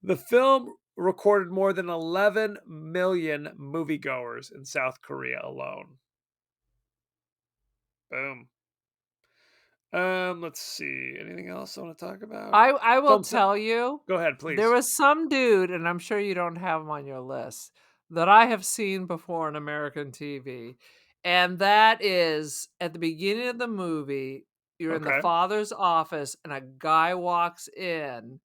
The film recorded more than 11 million moviegoers in South Korea alone. Boom. Let's see. Anything else I want to talk about? I will Film set. tell you, Go ahead, there please. was some dude, and I'm sure you don't have him on your list, that I have seen before on American TV. And that is at the beginning of the movie, you're in the Okay. father's office, and a guy walks in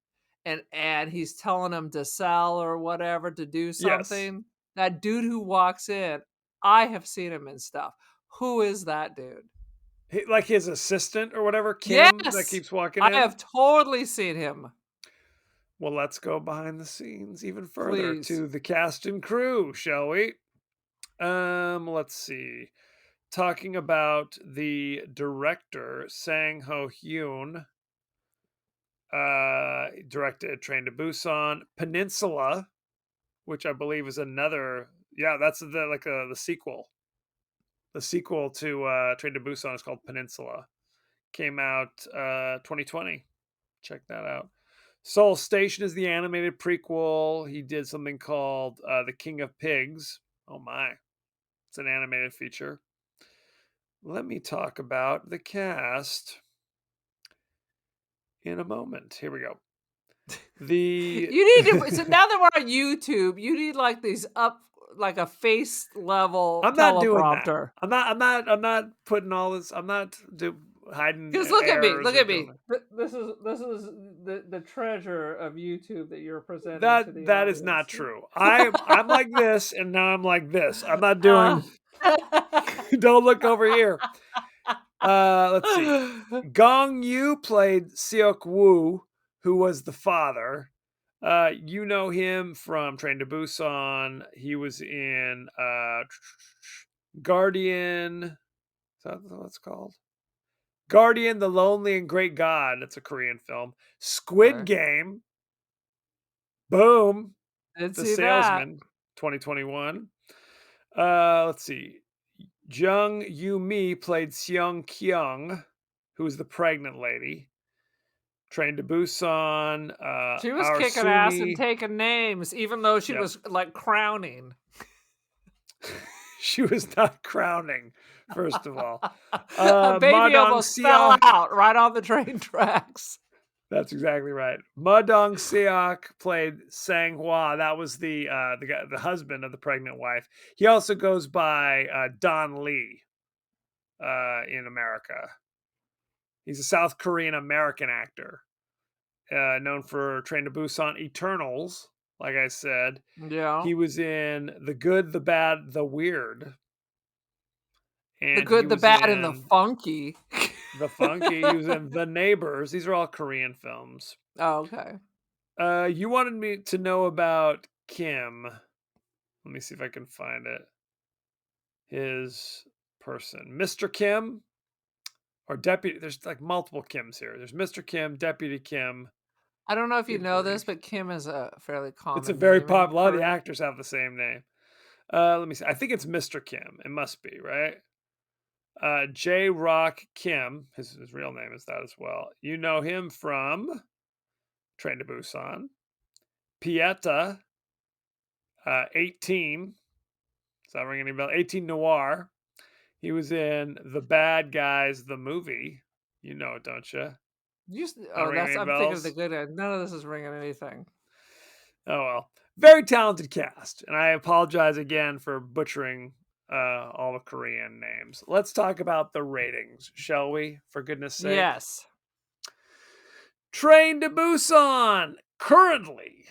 and he's telling him to sell or whatever to do Yes. something. That dude who walks in, I have seen him in stuff. Who is that dude? Like his assistant or whatever, Kim, that Yes! keeps walking I in. have totally seen him. Well, let's go behind the scenes even further Please. to the cast and crew, shall we? Let's see. Talking about the director, Sang Ho Hyun, directed Train to Busan, Peninsula. which I believe is another. Yeah, that's the sequel. The sequel to Train to Busan is called Peninsula. Came out 2020. Check that out. Soul Station is the animated prequel. He did something called The King of Pigs. Oh my. It's an animated feature. Let me talk about the cast in a moment. Here we go. The You need to. So now that we're on YouTube, you need like these up, like a face level I'm not doing that. teleprompter. I'm not putting all this. I'm not hiding Because look at me, errors look or at doing me. it. This is the treasure of YouTube that you're presenting to the That is not audience. true. I'm like this, and now I'm like this. I'm not Uh, doing. Don't look over here. Let's see. Gong Yu played Seok Woo, who was the father. You know him from Train to Busan. He was in Guardian. Is that what it's called? Guardian, the Lonely and Great God. That's a Korean film. Squid okay. Game. Boom. Didn't The see that. Salesman, 2021. Let's see. Jung Yu Mi played Seong Kyung, who was the pregnant lady. Train to Busan. She was Our kicking ass and Sumi. taking names, even though she Yep. was like crowning. She was not crowning, first of all. A Ma baby Dong almost fell Seok. out right on the train tracks. That's exactly right. Ma Dong Seok played Sang Hwa. That was the guy, the husband of the pregnant wife. He also goes by Don Lee in America. He's a South Korean American actor, known for Train to Busan, Eternals. Like I said, Yeah. he was in The Good, the Bad, the Weird, The and he good, the was bad, and the in funky. The Funky. He was in The Neighbors. These are all Korean films. Oh, okay. You wanted me to know about Kim. Let me see if I can find it. His person, Mr. Kim or Deputy. There's like multiple Kims here. There's Mr. Kim, Deputy Kim. I don't know if you Good know this, grief. but Kim is a fairly It's a common very name in popular. A lot of the Korea. actors have the same name. Let me see. I think it's Mr. Kim. It must be, right? J Rock Kim. His real name is that as well. You know him from Train to Busan. Pieta, 18. Does that ring any bell? 18 Noir. He was in The Bad Guys, the movie. You know it, don't you? That Oh, ring that's any I'm thinking of the bells? good end. None of this is ringing anything. Oh well. Very talented cast. And I apologize again for butchering all the Korean names. Let's talk about the ratings, shall we? For goodness sake. Yes. Train to Busan currently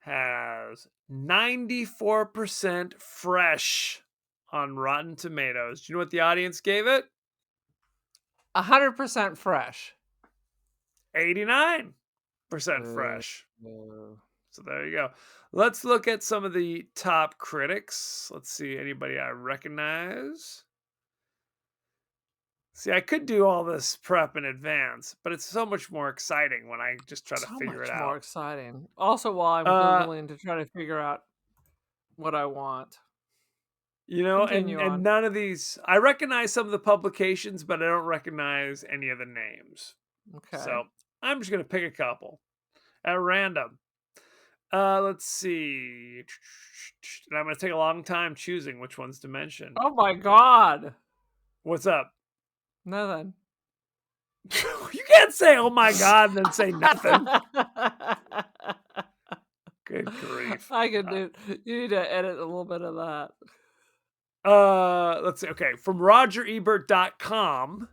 has 94% fresh on Rotten Tomatoes. Do you know what the audience gave it? 100% fresh. 89% Uh, fresh. uh, So there you go. Let's look at some of the top critics. Let's see anybody I recognize. See, I could do all this prep in advance, but it's so much more exciting when I just try to so figure it much more out. exciting. Also, while I'm Uh, Googling to try to figure out what I want. and Continue and on. none of these I recognize some of the publications, but I don't recognize any of the names. Okay. So I'm just gonna pick a couple at random. Let's see. And I'm gonna take a long time choosing which ones to mention. Oh my god. What's up? Nothing. You can't say "Oh my god" and then say nothing. Good grief. I can do. You need to edit a little bit of that. Let's see. Okay, from RogerEbert.com,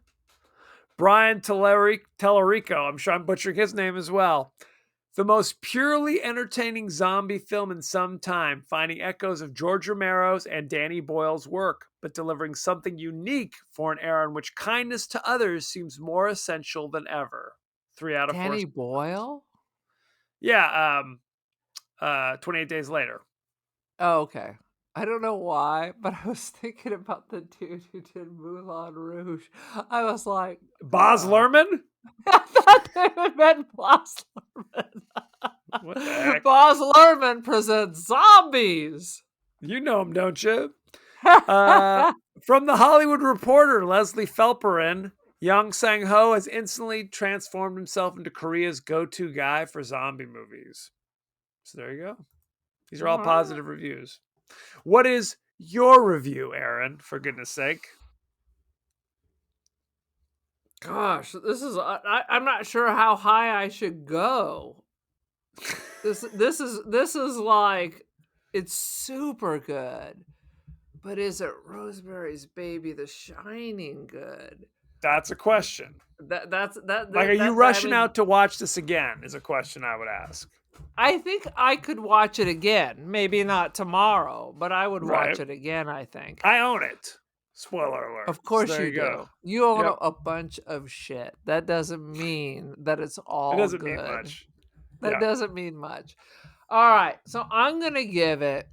Brian Tellerico. I'm sure I'm butchering his name as well. The most purely entertaining zombie film in some time, finding echoes of George Romero's and Danny Boyle's work, but delivering something unique for an era in which kindness to others seems more essential than ever. 3 out of 4. Danny Boyle? Yeah, 28 Days Later. Oh, okay. I don't know why, but I was thinking about the dude who did Moulin Rouge. I was like, Baz Luhrmann? I thought they meant Baz Luhrmann. What the heck? Boss Lerman presents Zombies. You know him, don't you? Uh, from the Hollywood Reporter, Leslie Felperin, Young Sang-ho has instantly transformed himself into Korea's go-to guy for zombie movies. So there you go. These are all Alright. positive reviews. What is your review, Aaron, for goodness sake? Gosh, this is I'm not sure how high I should go. This is like it's super good. But is it Rosemary's Baby The Shining good? That's a question. Like, are you I rushing mean, out to watch this again? Is a question I would ask. I think I could watch it again. Maybe not tomorrow, but I would Right. watch it again, I think. I own it. Spoiler alert. Of So course there you you go. do. You own Yep. a bunch of shit. That doesn't mean that it's It all doesn't mean good. much. That Yeah. doesn't mean much. All right, so I'm gonna give it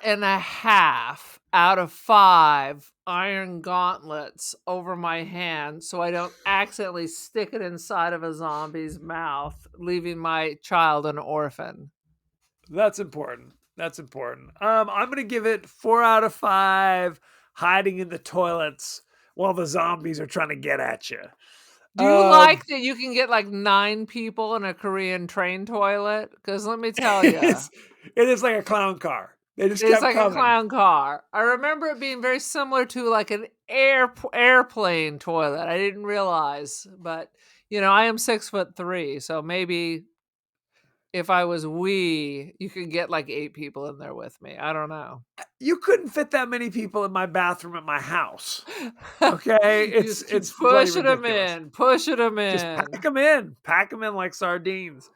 4.5 out of 5 iron gauntlets over my hand so I don't accidentally stick it inside of a zombie's mouth, leaving my child an orphan. That's important. That's important. I'm gonna give it 4 out of 5 hiding in the toilets while the zombies are trying to get at you. Do you like that you can get like 9 people in a Korean train toilet? Because let me tell you, it's it is like a clown car. They just it's kept like a coming. clown car. I remember it being very similar to like an airplane toilet. I didn't realize, but I am 6'3", so maybe if I was you could get like 8 people in there with me. I don't know. You couldn't fit that many people in my bathroom at my house. Okay, it's Just keep it's bloody pushing them ridiculous. in, pushing them Just in. pack them in like sardines.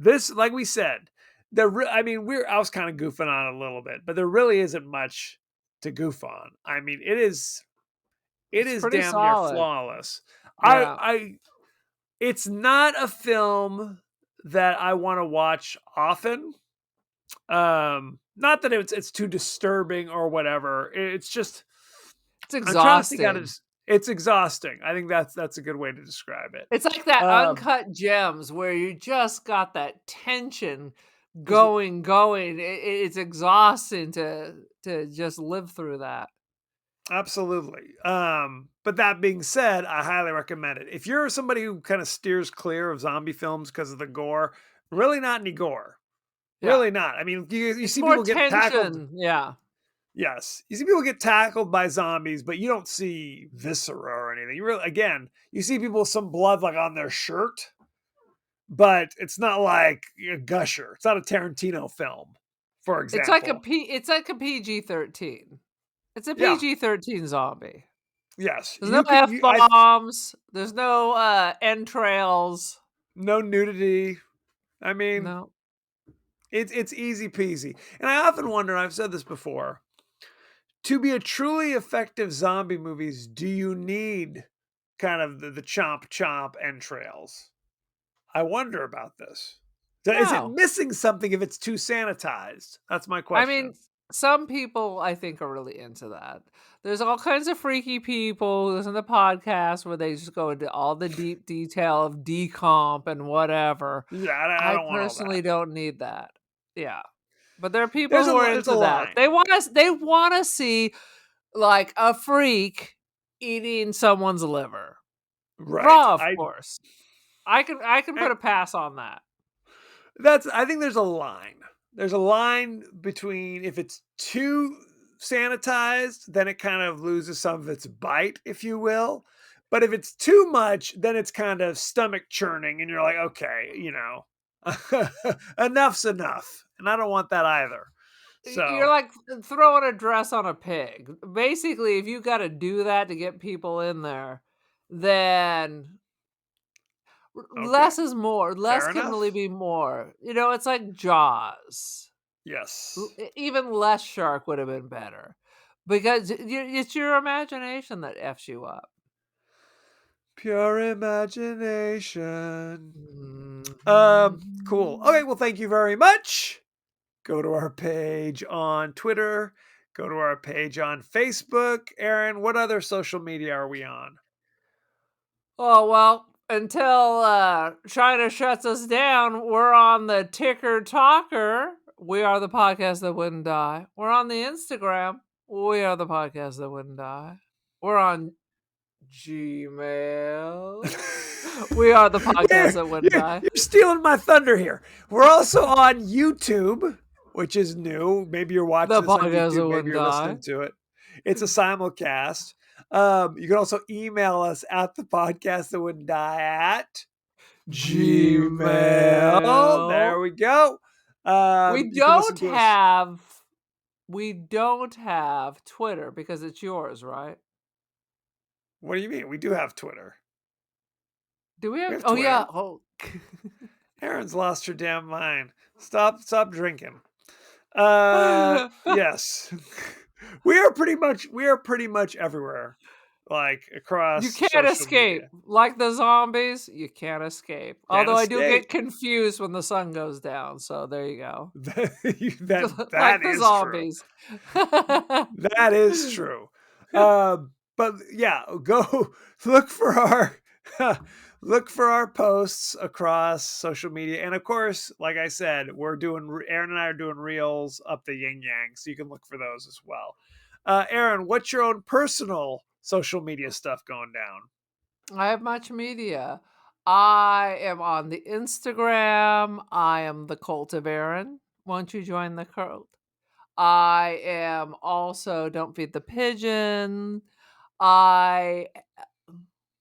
This, like we said, I mean, I was kind of goofing on it a little bit, but there really isn't much to goof on. I mean, it It's is pretty damn near solid. flawless. Yeah. I It's not a film that I want to watch often. Not that it's too disturbing or whatever. It's just It's I'm trying to think how to. exhausting. It's exhausting. I think that's a good way to describe it. It's like that Um, uncut gems where you just got that tension just going. It's exhausting to just live through that. Absolutely. But that being said, I highly recommend it. If you're somebody who kind of steers clear of zombie films because of the gore, really not any gore. Yeah. Really not. I mean, you It's see more people get tackled. tension. Yeah. Yes, you see people get tackled by zombies, but you don't see viscera or anything. You really, again, you see people with some blood like on their shirt, but it's not like a gusher. It's not a Tarantino film, for example. It's like a PG-13. It's a Yeah. PG-13 zombie. Yes. There's no F-bombs, there's no, entrails. No nudity. I mean, No. it's easy peasy. And I often wonder, I've said this before, to be a truly effective zombie movies, do you need kind of the chomp chomp entrails? I wonder about this. Is it No. missing something if it's too sanitized? That's my I question. mean, some people I think are really into that. There's all kinds of freaky people who listen to podcasts where they just go into all the deep detail of decomp and whatever. Yeah, I I don't want all personally that. don't need that. Yeah. But there are people who are There's a into that. line. They want to see like a freak eating someone's liver. Right. Raw, of course. I can I put a pass on that. I think there's a line. There's a line between if it's too sanitized, then it kind of loses some of its bite, if you will. But if it's too much, then it's kind of stomach churning, and you're like, okay, enough's enough. And I don't want that either. You're So like throwing a dress on a pig. Basically, if you got to do that to get people in there, then okay. less is more. Less Fair can really enough. be more. It's like Jaws. Yes. Even less shark would have been better because it's your imagination that f's you up. Pure imagination. Cool. Okay, Mhm. well, thank you very much. Go to our page on Twitter. Go to our page on Facebook. Aaron, what other social media are we on? Oh, well, until, China shuts us down, we're on the Ticker Talker. We are the podcast that wouldn't die. We're on the Instagram. We are the podcast that wouldn't die. We're on Gmail. We are the podcast Where that wouldn't die. you're stealing my thunder here. We're also on YouTube, which is new. Maybe you're watching The this on podcast YouTube. that Maybe wouldn't you're die. listening to it. It's a simulcast. You can also email us at the podcast that wouldn't die at Gmail. There Gmail. we go. We You can listen don't to us. have we don't have Twitter because it's yours, right? What do you mean? We do have Twitter. Do we We have have Oh, yeah. Twitter. Oh. Erin's lost her damn mind. Stop drinking. Yes. We are pretty much everywhere, like You across can't social escape. media. Like the zombies, you can't escape. Can't Although I do escape. get confused when the sun goes down, so there you go. That Like the is true. zombies. That is true. But yeah, go look for our look for our posts across social media, and of course, like I said, Aaron and I are doing reels up the yin yang, so you can look for those as well. Aaron, what's your own personal social media stuff going down? I have much media. I am on the Instagram. I am the cult of Aaron. Won't you join the cult? I am also Don't Feed the Pigeon. I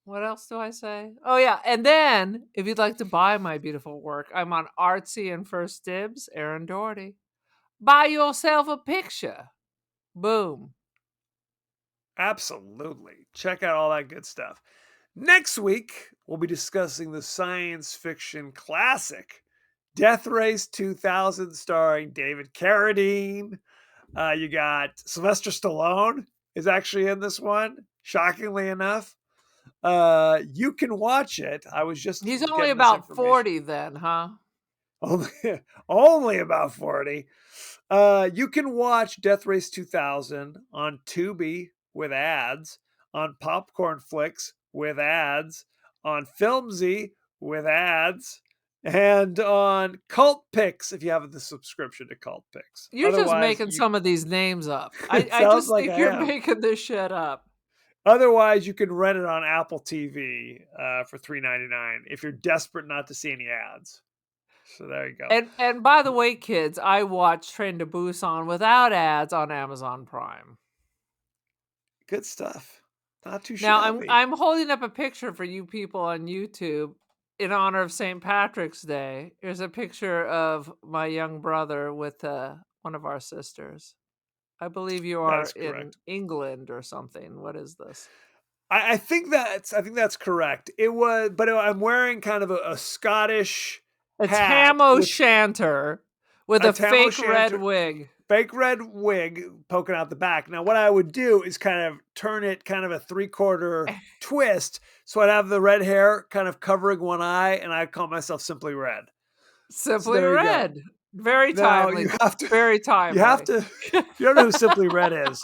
What else do I say? Oh, yeah, and then if you'd like to buy my beautiful work, I'm on Artsy and First Dibs, Aaron Doherty. Buy yourself a picture. Boom. Absolutely. Check out all that good stuff. Next week, we'll be discussing the science fiction classic Death Race 2000, starring David Carradine. You got Sylvester Stallone is actually in this one, shockingly enough. You can watch it. I was just He's only getting this about information. 40 then, huh? Only, only about 40. You can watch Death Race 2000 on Tubi with ads, on Popcorn Flicks with ads, on Filmzy with ads, and on Cult Picks if you have the subscription to Cult Picks. You're just Otherwise, making some of these names up. I, it I sounds just like think I you're am. making this shit up. Otherwise, you can rent it on Apple TV for $3.99 if you're desperate not to see any ads. So there you go. And by the way, kids, I watched Train to Busan without ads on Amazon Prime. Good stuff. Not too Now I'm shabby. I'm holding up a picture for you people on YouTube in honor of St. Patrick's Day. Here's a picture of my young brother with one of our sisters. I believe you That are is in correct. England or something. What is this? I think that's correct. I'm wearing kind of a Scottish A hat tam o' with shanter with a a tam o' fake red shanter, wig. fake red wig poking out the back. Now, what I would do is kind of turn it kind of a 3/4 twist, so I'd have the red hair kind of covering one eye, and I'd call myself Simply Red. So Simply there you go. Red. Very Now timely. Very you have timely. to. If you don't know who Simply Red is,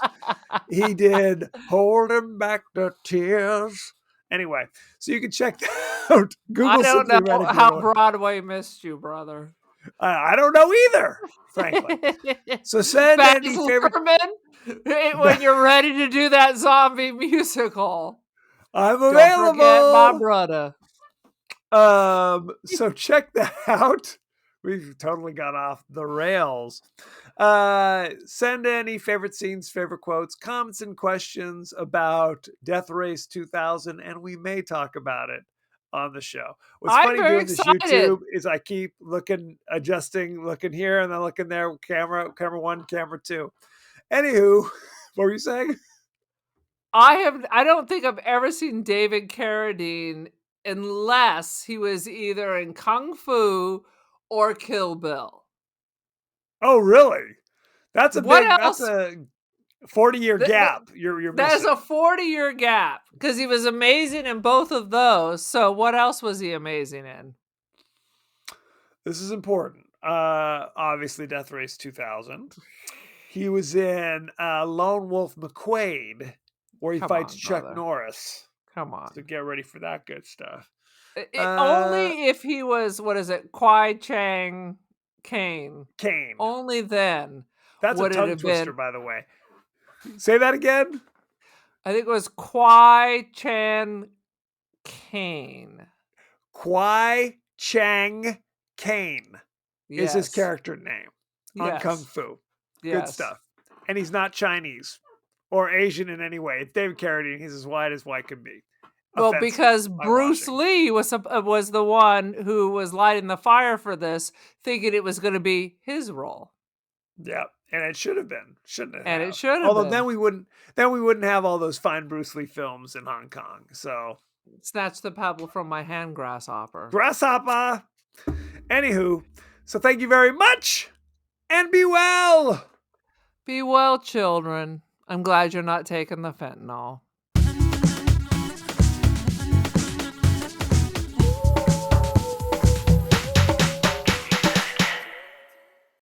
he did Holding Back the Tears. Anyway, so you can check that out. I Google don't Simply know Red if you how want to. Broadway missed you, brother. I don't know either, frankly. So send Baz any favorite. Luhrmann, when you're ready to do that zombie musical, I'm don't forget my available. brother. So check that out. We've totally gone off the rails. Send any favorite scenes, favorite quotes, comments, and questions about Death Race 2000, and we may talk about it on the show. What's I'm funny very doing this excited. YouTube is I keep looking, adjusting, looking here, and then looking there. Camera one, camera two. Anywho, what were you saying? I don't think I've ever seen David Carradine unless he was either in Kung Fu or Kill Bill. Oh, really? That's a What big. That's else? a 40-year Th- th- gap you're that is a missing. 40-year gap because he was amazing in both of those. So what else was he amazing in? This is important. Obviously, Death Race 2000. He was in Lone Wolf McQuade, where he Come fights on, Chuck brother. Norris. Come So on. get ready for that good stuff. Uh, Only if he was, what is it, Kwai Chang Caine. Kane. Only then That's a would it tongue have twister, been. by the way. Say that again. I think it was Kwai Chan Caine. Kwai Chang Kane is his Yes. character name on Kung Yes. Fu. Good Yes. stuff. And he's not Chinese or Asian in any way. It's David Carradine. He's as white can be. Well, Offensive. because Bruce Whitewashing. Lee was the one who was lighting the fire for this, thinking it was gonna be his role, Yeah. And it should have been. Shouldn't it and it have? should have Although been. then we wouldn't have all those fine Bruce Lee films in Hong Kong. So Snatch the pebble from my hand, grasshopper. grasshopper. Anywho, so thank you very much and be well. Be well, children. I'm glad you're not taking the fentanyl.